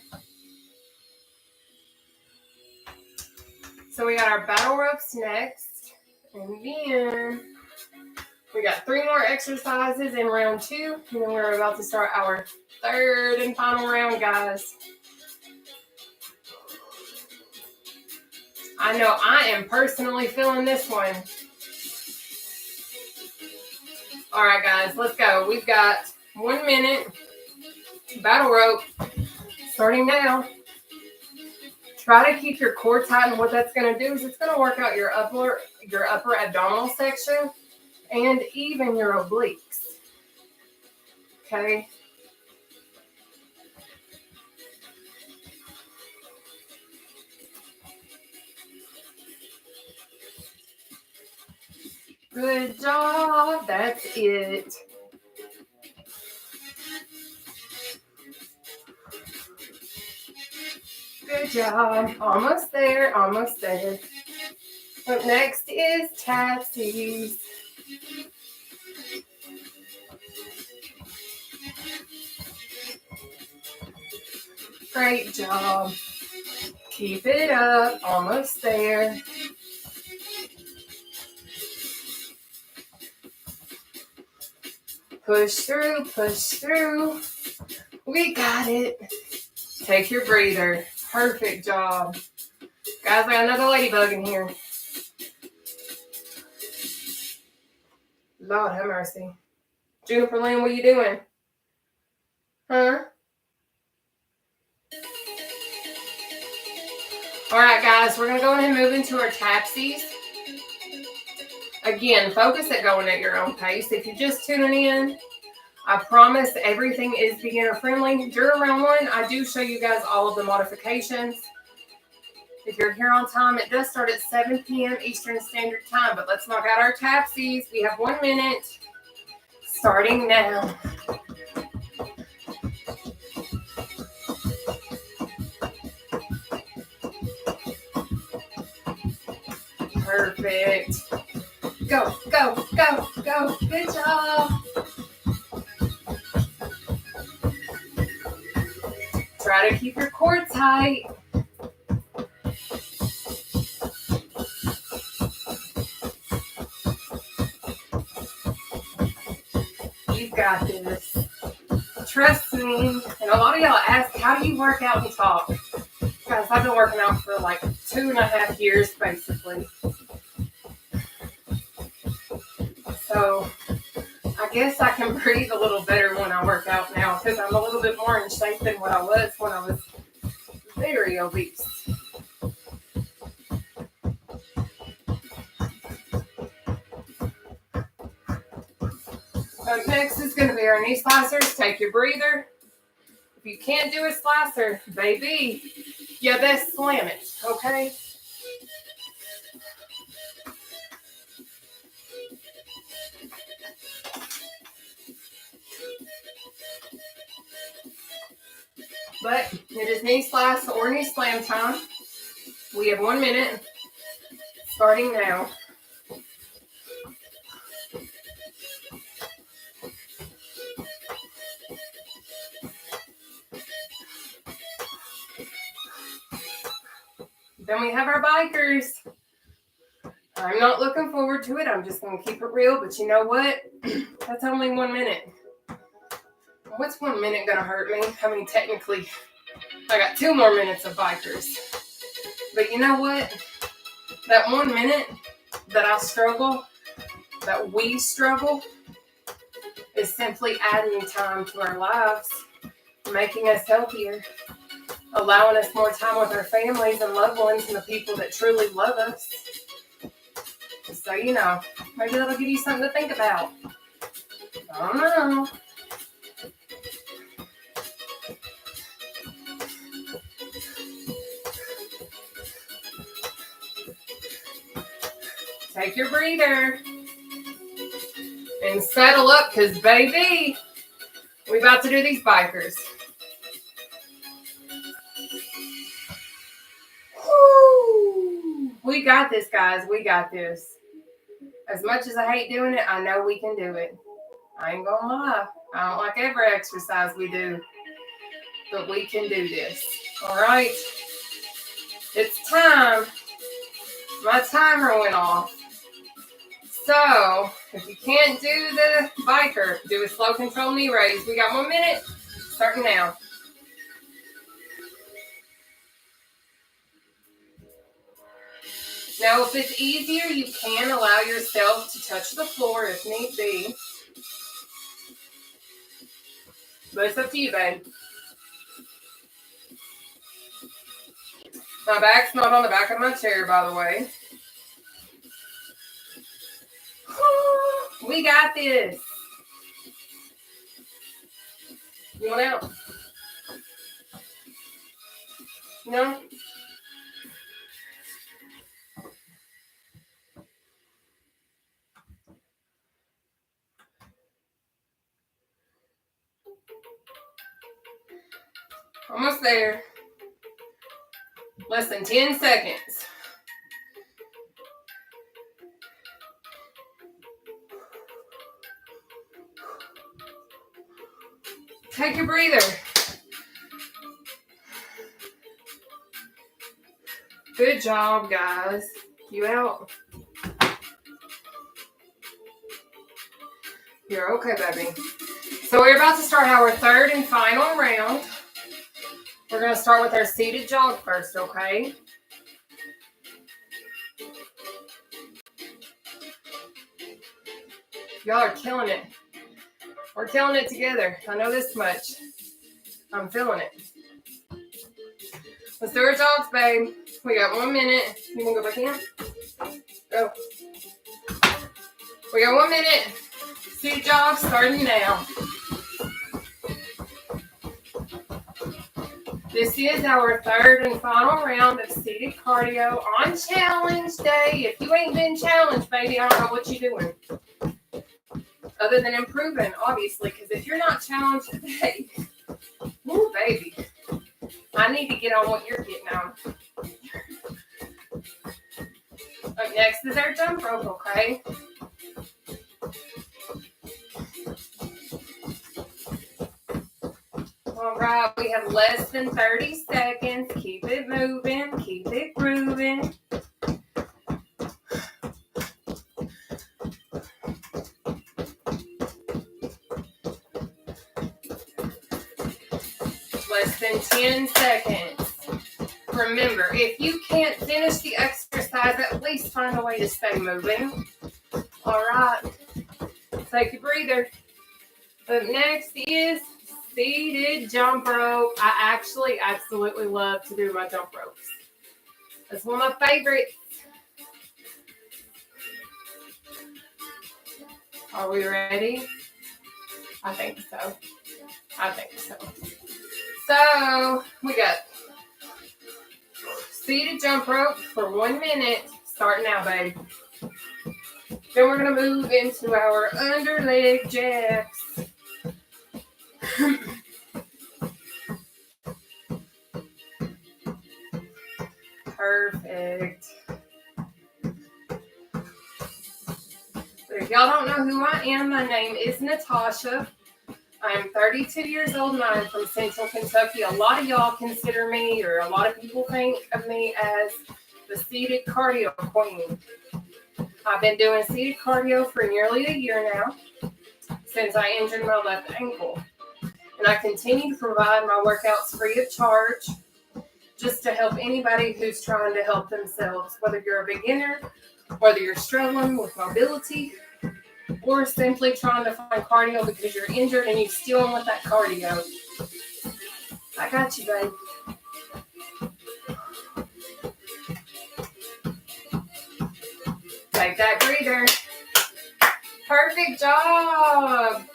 So we got our battle ropes next. And then we got 3 more exercises in round 2. And then we're about to start our 3rd and final round, guys. I know I am personally feeling this one. All right, guys, let's go. We've got 1 minute battle rope starting now. Try to keep your core tight, and what that's going to do is it's going to work out your upper abdominal section and even your obliques. Okay. Good job. That's it. Good job. Almost there. Almost there. Up next is tatsies. Great job. Keep it up. Almost there. Push through, push through. We got it. Take your breather. Perfect job. Guys, I got another ladybug in here. Lord have mercy. Juniper Lynn, what are you doing? Huh? All right, guys, we're going to go ahead and move into our tapsies. Again, focus at going at your own pace. If you're just tuning in, I promise everything is beginner friendly. During round 1, I do show you guys all of the modifications. If you're here on time, it does start at 7 p.m. Eastern Standard Time. But let's knock out our tapsies. We have 1 minute starting now. Perfect. Go, go, go, go. Good job. Try to keep your core tight. You've got this. Trust me. And a lot of y'all ask, how do you work out and talk? Guys, I've been working out for like 2.5 years, basically. So I guess I can breathe a little better when I work out now because I'm a little bit more in shape than what I was when I was very obese. Up next is going to be our knee slicers. Take your breather. If you can't do a slicer, baby, you best slam it, okay? But it is knee slice or knee slam time. We have 1 minute starting now. Then we have our bikers. I'm not looking forward to it. I'm just going to keep it real. But you know what? That's only 1 minute. What's 1 minute going to hurt me? I mean, technically, I got 2 more minutes of bikers. But you know what? That 1 minute that I struggle, that we struggle, is simply adding time to our lives, making us healthier, allowing us more time with our families and loved ones and the people that truly love us. So, you know, maybe that'll give you something to think about. I don't know. Take your breather and settle up because, baby, we're about to do these bikers. Woo! We got this, guys. We got this. As much as I hate doing it, I know we can do it. I ain't gonna lie. I don't like every exercise we do, but we can do this. All right? It's time. My timer went off. So, if you can't do the biker, do a slow control knee raise. We got 1 minute. Starting now. Now, if it's easier, you can allow yourself to touch the floor if need be. But it's up to you, babe. My back's not on the back of my chair, by the way. We got this. You want out? No? Almost there. Less than 10 seconds. Take a breather. Good job, guys. You out? You're okay, baby. So we're about to start our third and final round. We're going to start with our seated jog first, okay? Y'all are killing it. We're killing it together. I know this much. I'm feeling it. Let's do our jogs, babe. We got 1 minute. You want to go back in? Go. We got 1 minute. Seated jogs starting now. This is our third and final round of seated cardio on challenge day. If you ain't been challenged, baby, I don't know what you're doing. Other than improving, obviously, because if you're not challenged today, woo, baby, I need to get on what you're getting on. Up next is our jump rope, okay? All right, we have less than 30 seconds. Keep it moving, keep it grooving. Less than 10 seconds. Remember, if you can't finish the exercise, at least find a way to stay moving. All right, take a breather. Up next is seated jump rope. I actually absolutely love to do my jump ropes. That's one of my favorites. Are we ready? I think so. So we got seated jump rope for 1 minute. Start now, babe. Then we're going to move into our under leg jacks. Perfect. So if y'all don't know who I am, my name is Nataushia. I'm 32 years old and I'm from Central Kentucky. A lot of y'all consider me, or a lot of people think of me as the seated cardio queen. I've been doing seated cardio for nearly a year now, since I injured my left ankle. And I continue to provide my workouts free of charge, just to help anybody who's trying to help themselves, whether you're a beginner, whether you're struggling with mobility, or simply trying to find cardio because you're injured and you still want that cardio. I got you, babe. Take that breather. Perfect job.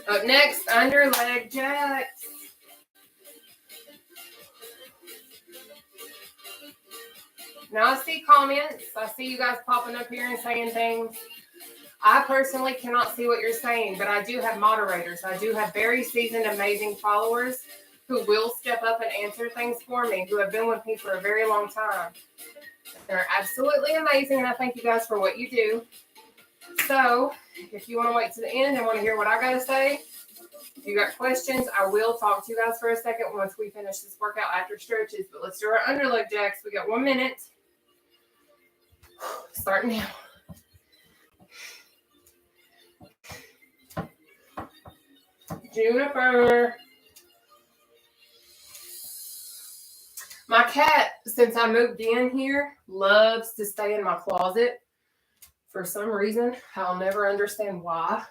Up next, under leg jacks. Now I see comments. I see you guys popping up here and saying things. I personally cannot see what you're saying, but I do have moderators. I do have very seasoned, amazing followers who will step up and answer things for me, who have been with me for a very long time. They're absolutely amazing, and I thank you guys for what you do. So, if you want to wait to the end and want to hear what I got to say, if you got questions, I will talk to you guys for a second once we finish this workout after stretches. But let's do our underleg jacks. We got 1 minute. Starting now. Juniper. My cat, since I moved in here, loves to stay in my closet. For some reason, I'll never understand why.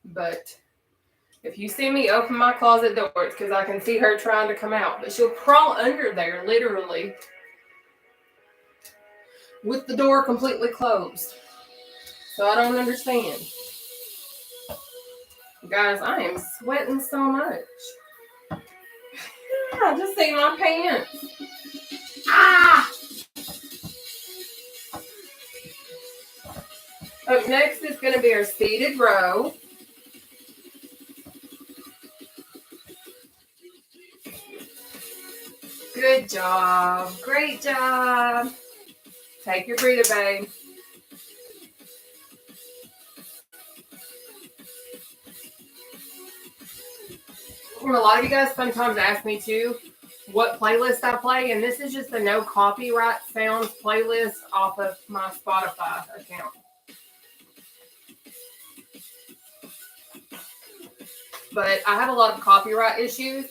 But if you see me open my closet door, it's because I can see her trying to come out. But she'll crawl under there, literally, with the door completely closed. So I don't understand. Guys, I am sweating so much. I just see my pants. Ah! Up next is going to be our seated row. Good job. Great job. Take your breather, babe. A lot of you guys sometimes ask me too what playlist I play, and this is just the no copyright sounds playlist off of my Spotify account. But I have a lot of copyright issues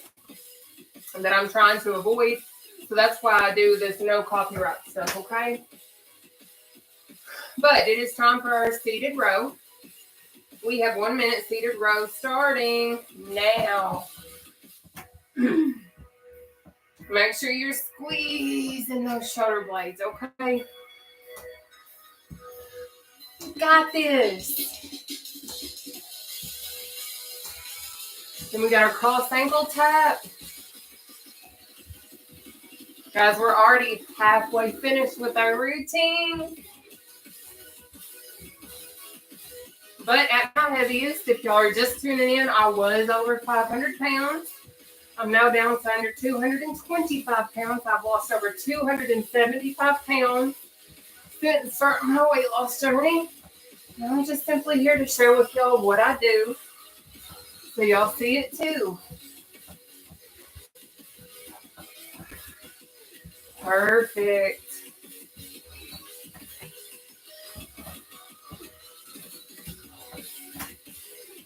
that I'm trying to avoid, so that's why I do this no copyright stuff, okay? But it is time for our seated row. We have 1 minute seated row starting now. Make sure you're squeezing those shoulder blades, okay? Got this. Then we got our cross ankle tap. Guys, we're already halfway finished with our routine. But at my heaviest, if y'all are just tuning in, I was over 500 pounds. I'm now down to under 225 pounds. I've lost over 275 pounds since starting my weight loss journey. And I'm just simply here to share with y'all what I do so y'all see it too. Perfect.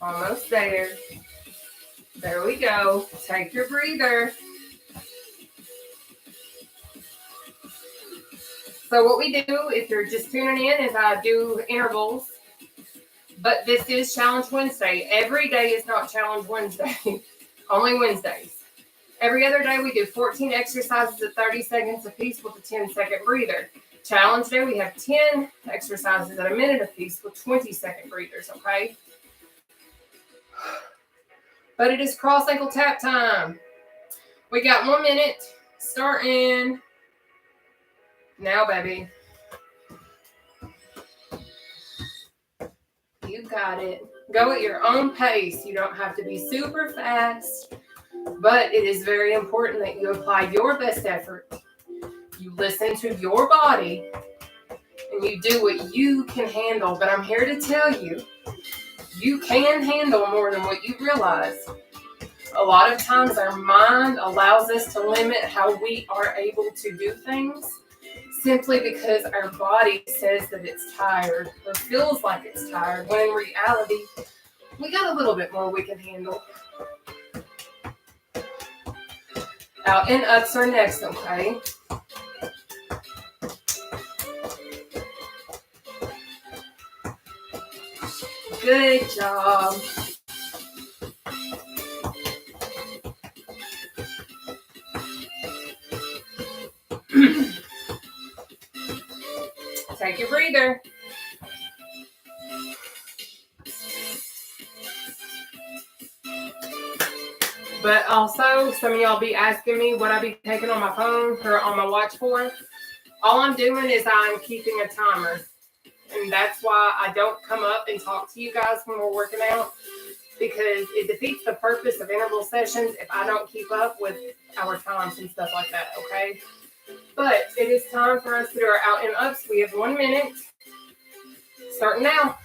Almost there. There we go. Take your breather. So what we do, if you're just tuning in, is I do intervals. But this is Challenge Wednesday. Every day is not Challenge Wednesday. Only Wednesdays. Every other day we do 14 exercises at 30 seconds apiece with a 10-second breather. Challenge day, we have 10 exercises at a minute apiece with 20-second breathers, okay? But it is cross ankle tap time. We got 1 minute starting now, baby. You got it. Go at your own pace. You don't have to be super fast, but it is very important that you apply your best effort. You listen to your body and you do what you can handle. But I'm here to tell you, you can handle more than what you realize. A lot of times our mind allows us to limit how we are able to do things simply because our body says that it's tired or feels like it's tired, when in reality, we got a little bit more we can handle. Out and ups are next, okay? Good job. Take your breather. But also, some of y'all be asking me what I be taking on my phone or on my watch for. All I'm doing is I'm keeping a timer. And that's why I don't come up and talk to you guys when we're working out, because it defeats the purpose of interval sessions if I don't keep up with our times and stuff like that, okay? But it is time for us to do our out and ups. We have 1 minute. Starting now.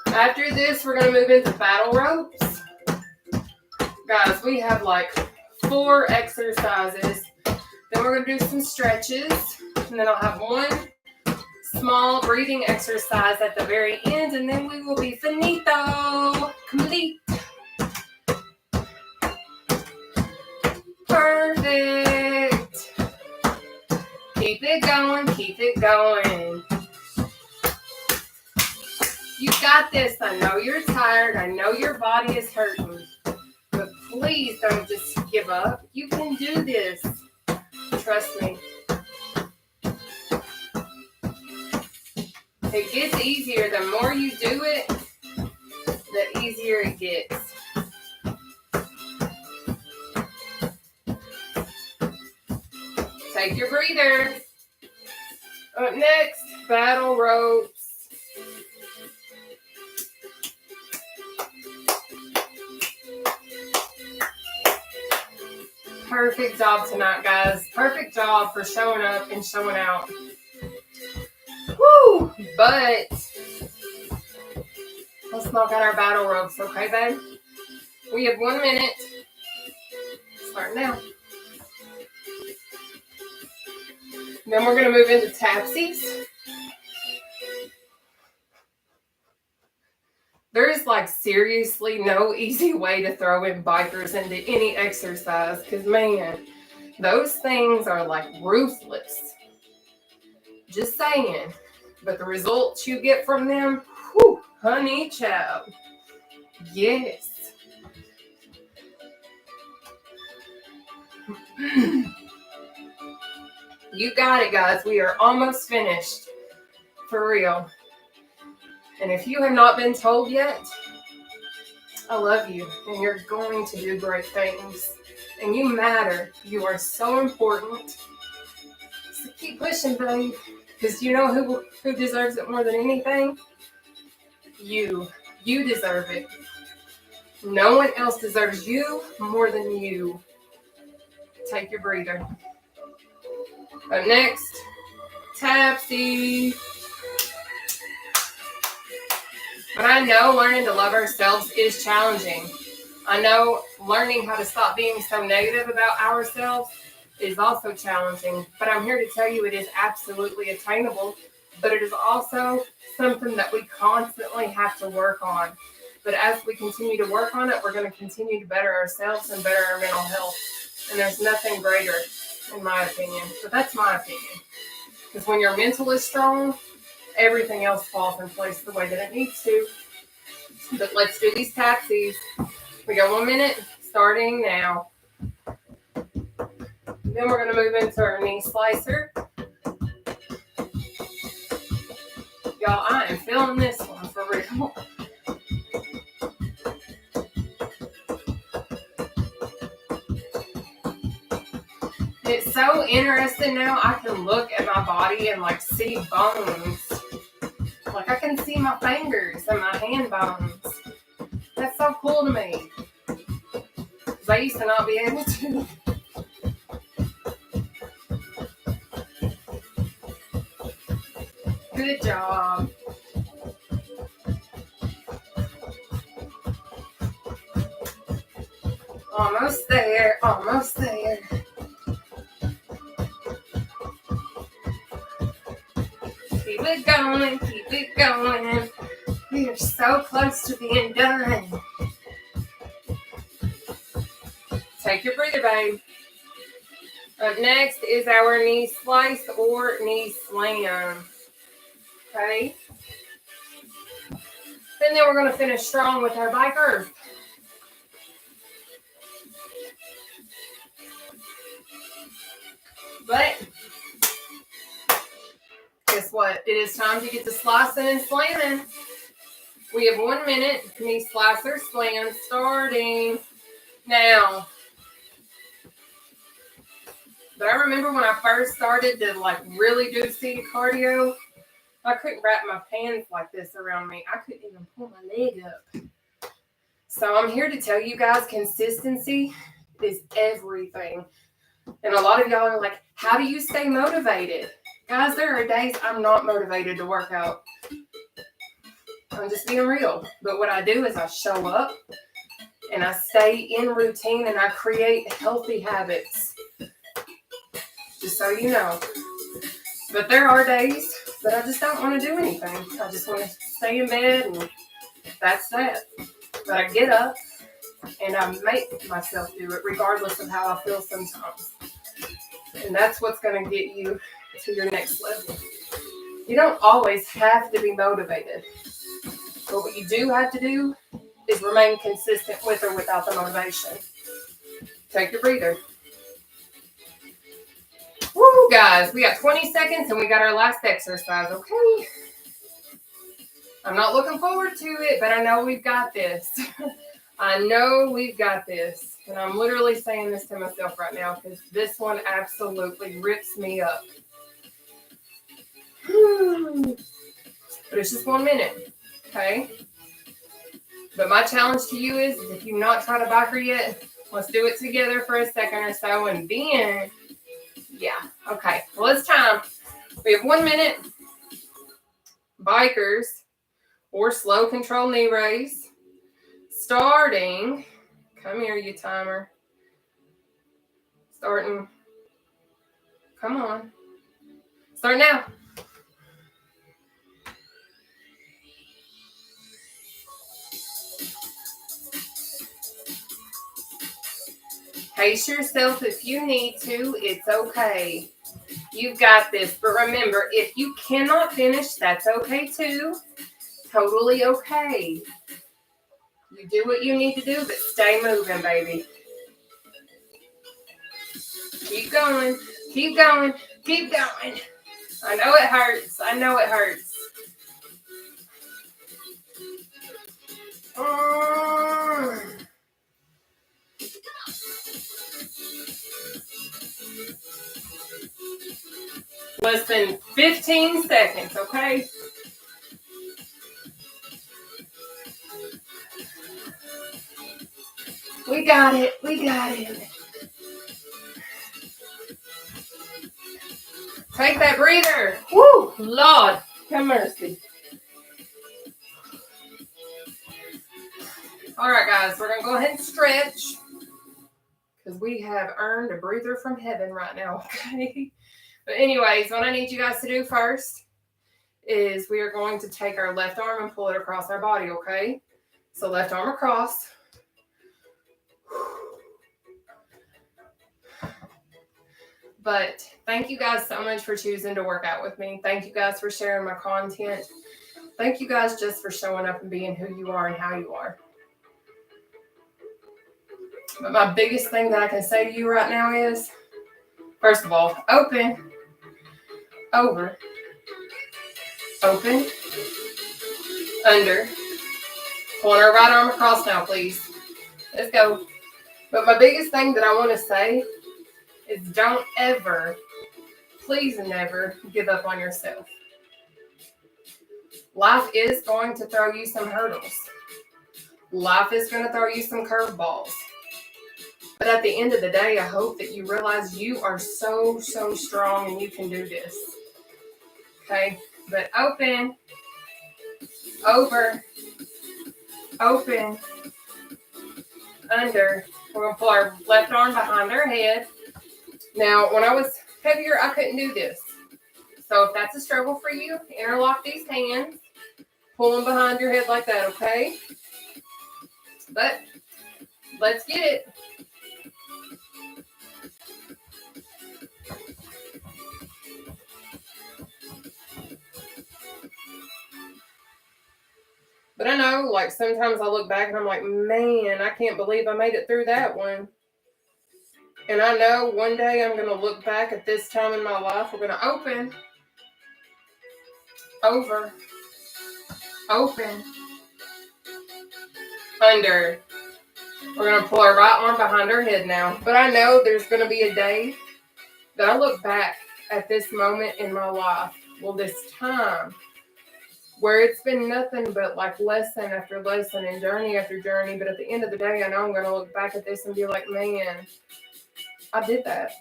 After this, we're going to move into battle ropes. Guys, we have like 4 exercises. Then we're going to do some stretches. And then I'll have one small breathing exercise at the very end. And then we will be finito. Complete. Perfect. Keep it going. Keep it going. You got this. I know you're tired. I know your body is hurting. But please don't just give up. You can do this. Trust me. It gets easier. The more you do it, the easier it gets. Take your breather. Up next, battle ropes. Perfect job tonight, guys. Perfect job for showing up and showing out. Woo! But let's knock out our battle ropes, okay, babe? We have 1 minute. Start now. Then we're going to move into tapsies. There is like seriously no easy way to throw in bikers into any exercise because, man, those things are like ruthless. Just saying. But the results you get from them, whew, honey child. Yes. You got it, guys. We are almost finished. For real. And if you have not been told yet, I love you. And you're going to do great things. And you matter. You are so important. So keep pushing, babe. Because you know who deserves it more than anything? You. You deserve it. No one else deserves you more than you. Take your breather. Up next, tapsy. But I know learning to love ourselves is challenging. I know learning how to stop being so negative about ourselves is also challenging. But I'm here to tell you it is absolutely attainable. But it is also something that we constantly have to work on. But as we continue to work on it, we're going to continue to better ourselves and better our mental health. And there's nothing greater, in my opinion. But that's my opinion. Because when your mental is strong, everything else falls in place the way that it needs to. But let's do these tapsies. We got 1 minute, starting now. Then we're going to move into our knee slicer. Y'all, I am feeling this one for real. It's so interesting now. I can look at my body and like see bones. Like I can see my fingers and my hand bones. That's so cool to me. Because I used to not be able to. Good job. Almost there, almost there. Keep it going, keep it going. We are so close to being done. Take your breather, babe. Up next is our knee slice or knee slam. Okay. And then we're going to finish strong with our biker. But guess what? It is time to get to slicing and slamming. We have 1 minute. Knee slicer slam starting now. But I remember when I first started to like really do seated cardio, I couldn't wrap my pants like this around me. I couldn't even pull my leg up. So I'm here to tell you guys consistency is everything. And a lot of y'all are like, how do you stay motivated? Guys, there are days I'm not motivated to work out. I'm just being real. But what I do is I show up and I stay in routine and I create healthy habits. Just so you know. But there are days that I just don't want to do anything. I just want to stay in bed and that's that. But I get up and I make myself do it regardless of how I feel sometimes. And that's what's going to get you to your next level. You don't always have to be motivated. But what you do have to do is remain consistent with or without the motivation. Take your breather. Woo, guys, we got 20 seconds and we got our last exercise, okay? I'm not looking forward to it, but I know we've got this. I know we've got this. And I'm literally saying this to myself right now because this one absolutely rips me up. But it's just 1 minute, okay? But my challenge to you is if you've not tried a biker yet, let's do it together for a second or so. And then, yeah, okay. Well, it's time. We have 1 minute. Bikers or slow control knee raise. Starting, come here, you timer. Starting, come on. Start now. Pace yourself if you need to. It's okay. You've got this. But remember, if you cannot finish, that's okay too. Totally okay. You do what you need to do, but stay moving, baby. Keep going. Keep going. Keep going. I know it hurts. I know it hurts. Less than 15 seconds, okay? We got it. We got it. Take that breather. Woo! Lord, have mercy. All right, guys, we're going to go ahead and stretch because we have earned a breather from heaven right now, okay? But anyways, what I need you guys to do first is we are going to take our left arm and pull it across our body, okay? So left arm across. But thank you guys so much for choosing to work out with me. Thank you guys for sharing my content. Thank you guys just for showing up and being who you are and how you are. But my biggest thing that I can say to you right now is, first of all, open, over, open, under. Pulling our right arm across now, please. Let's go. But my biggest thing that I want to say is don't ever, please never give up on yourself. Life is going to throw you some hurdles. Life is going to throw you some curveballs. But at the end of the day, I hope that you realize you are so, so strong and you can do this. Okay? But open, over, open, under. We're going to pull our left arm behind our head. Now, when I was heavier, I couldn't do this. So if that's a struggle for you, interlock these hands. Pull them behind your head like that, okay? But let's get it. But I know, like, sometimes I look back and I'm like, man, I can't believe I made it through that one. And I know one day I'm going to look back at this time in my life. We're going to open, over, open, under. We're going to pull our right arm behind our head now. But I know there's going to be a day that I look back at this moment in my life. Well, this time where it's been nothing but like lesson after lesson and journey after journey. But at the end of the day, I know I'm going to look back at this and be like, man, I did that.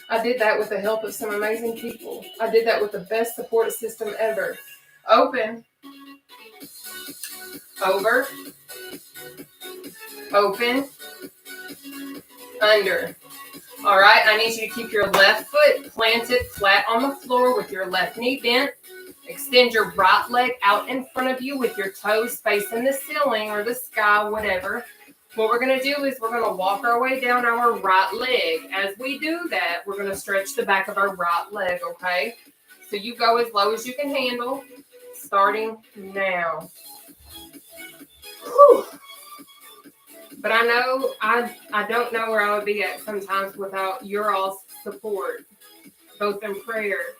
I did that with the help of some amazing people. I did that with the best support system ever. Open, over, open, under. All right, I need you to keep your left foot planted flat on the floor with your left knee bent. Extend your right leg out in front of you with your toes facing the ceiling or the sky, whatever. What we're going to do is we're going to walk our way down our right leg. As we do that, we're going to stretch the back of our right leg, okay? So you go as low as you can handle, starting now. Whew. But I know I don't know where I would be at sometimes without your all's support, both in prayer,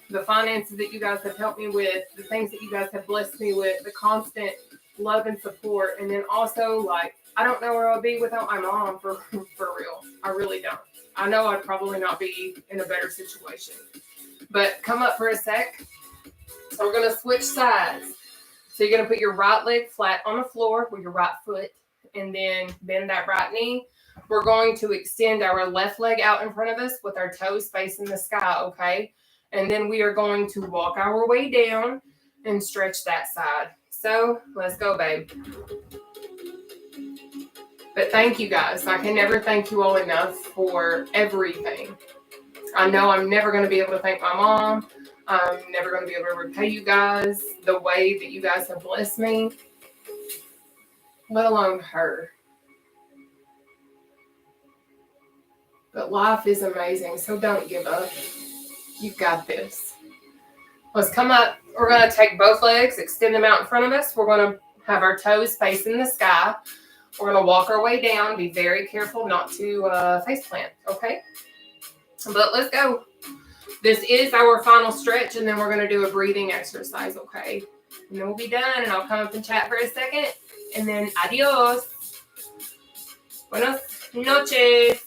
the finances that you guys have helped me with, the things that you guys have blessed me with, the constant love and support, and then also like I don't know where I'll be without my mom for real. I really don't. I know I'd probably not be in a better situation. But come up for a sec. So we're going to switch sides. So you're going to put your right leg flat on the floor with your right foot and then bend that right knee. We're going to extend our left leg out in front of us with our toes facing the sky, okay? And then we are going to walk our way down and stretch that side. So let's go, babe. But thank you guys. I can never thank you all enough for everything. I know I'm never going to be able to thank my mom. I'm never going to be able to repay you guys the way that you guys have blessed me, let alone her. But life is amazing, so don't give up. You've got this. Let's come up. We're going to take both legs, extend them out in front of us. We're going to have our toes facing the sky. We're going to walk our way down. Be very careful not to face plant, okay? But let's go. This is our final stretch, and then we're going to do a breathing exercise, okay? And then we'll be done, and I'll come up and chat for a second. And then adios. Buenas noches.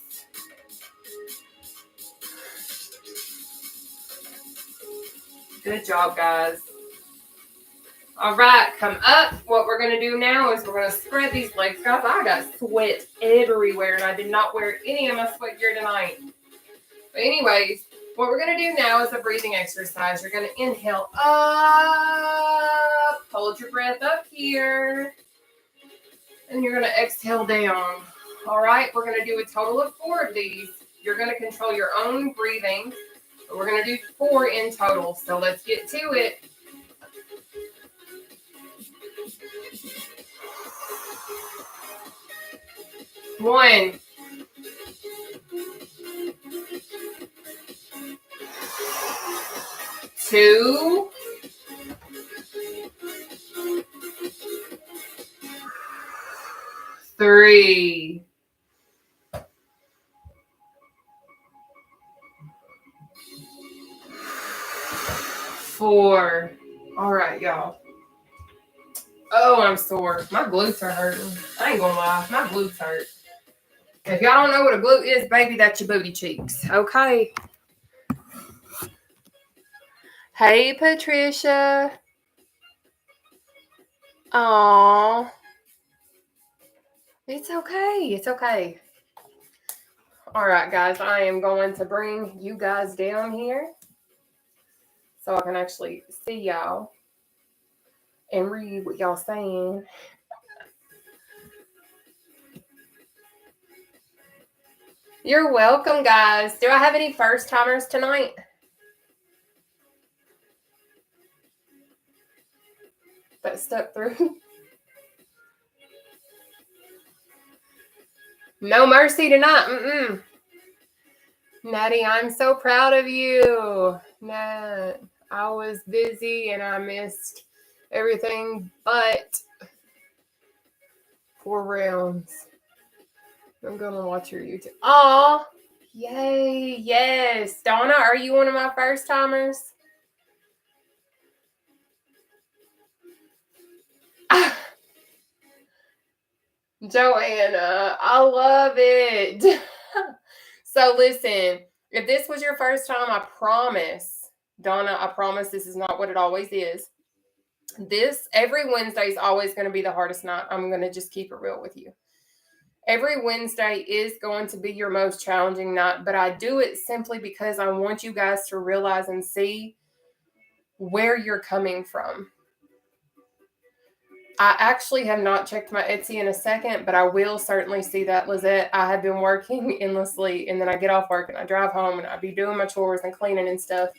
Good job, guys. All right, come up. What we're going to do now is we're going to spread these legs. Guys, I got sweat everywhere, and I did not wear any of my sweat gear tonight. But anyways, what we're going to do now is a breathing exercise. You're going to inhale up. Hold your breath up here. And you're going to exhale down. All right, we're going to do a total of 4 of these. You're going to control your own breathing. But we're going to do 4 in total. So let's get to it. One, 2, 3, 4. All right, y'all. Oh, I'm sore. My glutes are hurting. I ain't gonna lie. My glutes hurt. If y'all don't know what a glute is, baby, that's your booty cheeks. Okay. Hey, Patricia. Aw. It's okay. It's okay. All right, guys. I am going to bring you guys down here so I can actually see y'all and read what y'all saying. You're welcome, guys. Do I have any first timers tonight? That stuck through. No mercy tonight. Natty, I'm so proud of you. Nat, I was busy and I missed everything but 4 rounds. I'm going to watch your YouTube. Aw, yay, yes. Donna, are you one of my first timers? Joanna, I love it. So listen, if this was your first time, I promise, Donna, I promise this is not what it always is. Every Wednesday is always going to be the hardest night. I'm going to just keep it real with you. Every Wednesday is going to be your most challenging night, but I do it simply because I want you guys to realize and see where you're coming from. I actually have not checked my Etsy in a second, but I will certainly see that, Lizette. I have been working endlessly, and then I get off work and I drive home and I be doing my chores and cleaning and stuff.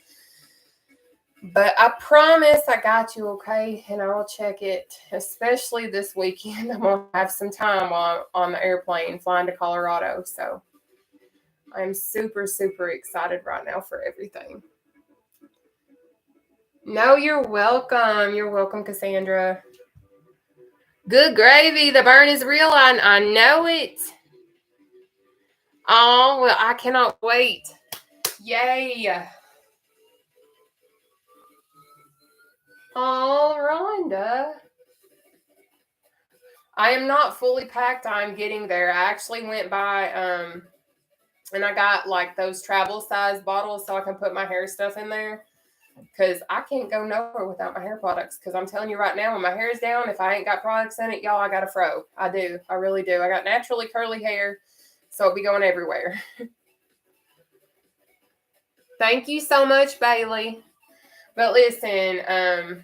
But I promise I got you, okay? And I'll check it, especially this weekend. I'm going to have some time while I'm on the airplane flying to Colorado. So I'm super, super excited right now for everything. No, you're welcome. You're welcome, Cassandra. Good gravy. The burn is real. I know it. Oh, well, I cannot wait. Yay. Oh, Rhonda. I am not fully packed. I'm getting there. I actually went by and I got like those travel size bottles so I can put my hair stuff in there. Because I can't go nowhere without my hair products. Because I'm telling you right now, when my hair is down, if I ain't got products in it, y'all, I got a fro. I do. I really do. I got naturally curly hair, so it'll be going everywhere. Thank you so much, Bailey. But listen,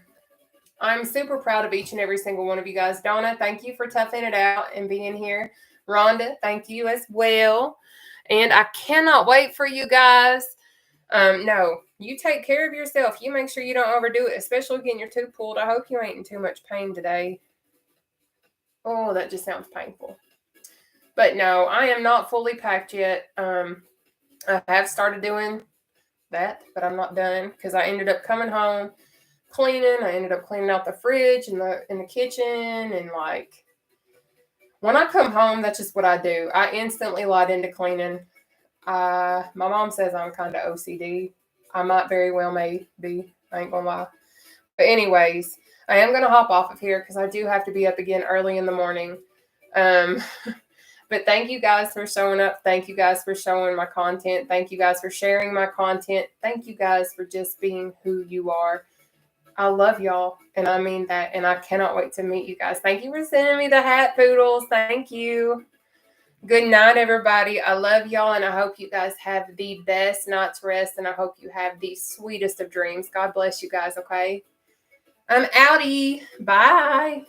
I'm super proud of each and every single one of you guys. Donna, thank you for toughing it out and being here. Rhonda, thank you as well. And I cannot wait for you guys. No, you take care of yourself. You make sure you don't overdo it, especially getting your tooth pulled. I hope you ain't in too much pain today. Oh, that just sounds painful. But no, I am not fully packed yet. I have started doing that, but I'm not done because I ended up coming home cleaning. I ended up cleaning out the fridge and the kitchen, and like when I come home, that's just what I do. I instantly light into cleaning. My mom says I'm kind of OCD. I might very well may be. I ain't gonna lie. But anyways, I am gonna hop off of here because I do have to be up again early in the morning. But thank you guys for showing up. Thank you guys for showing my content. Thank you guys for sharing my content. Thank you guys for just being who you are. I love y'all, and I mean that, and I cannot wait to meet you guys. Thank you for sending me the hat poodles. Thank you. Good night, everybody. I love y'all, and I hope you guys have the best night's rest, and I hope you have the sweetest of dreams. God bless you guys, okay? I'm outie. Bye.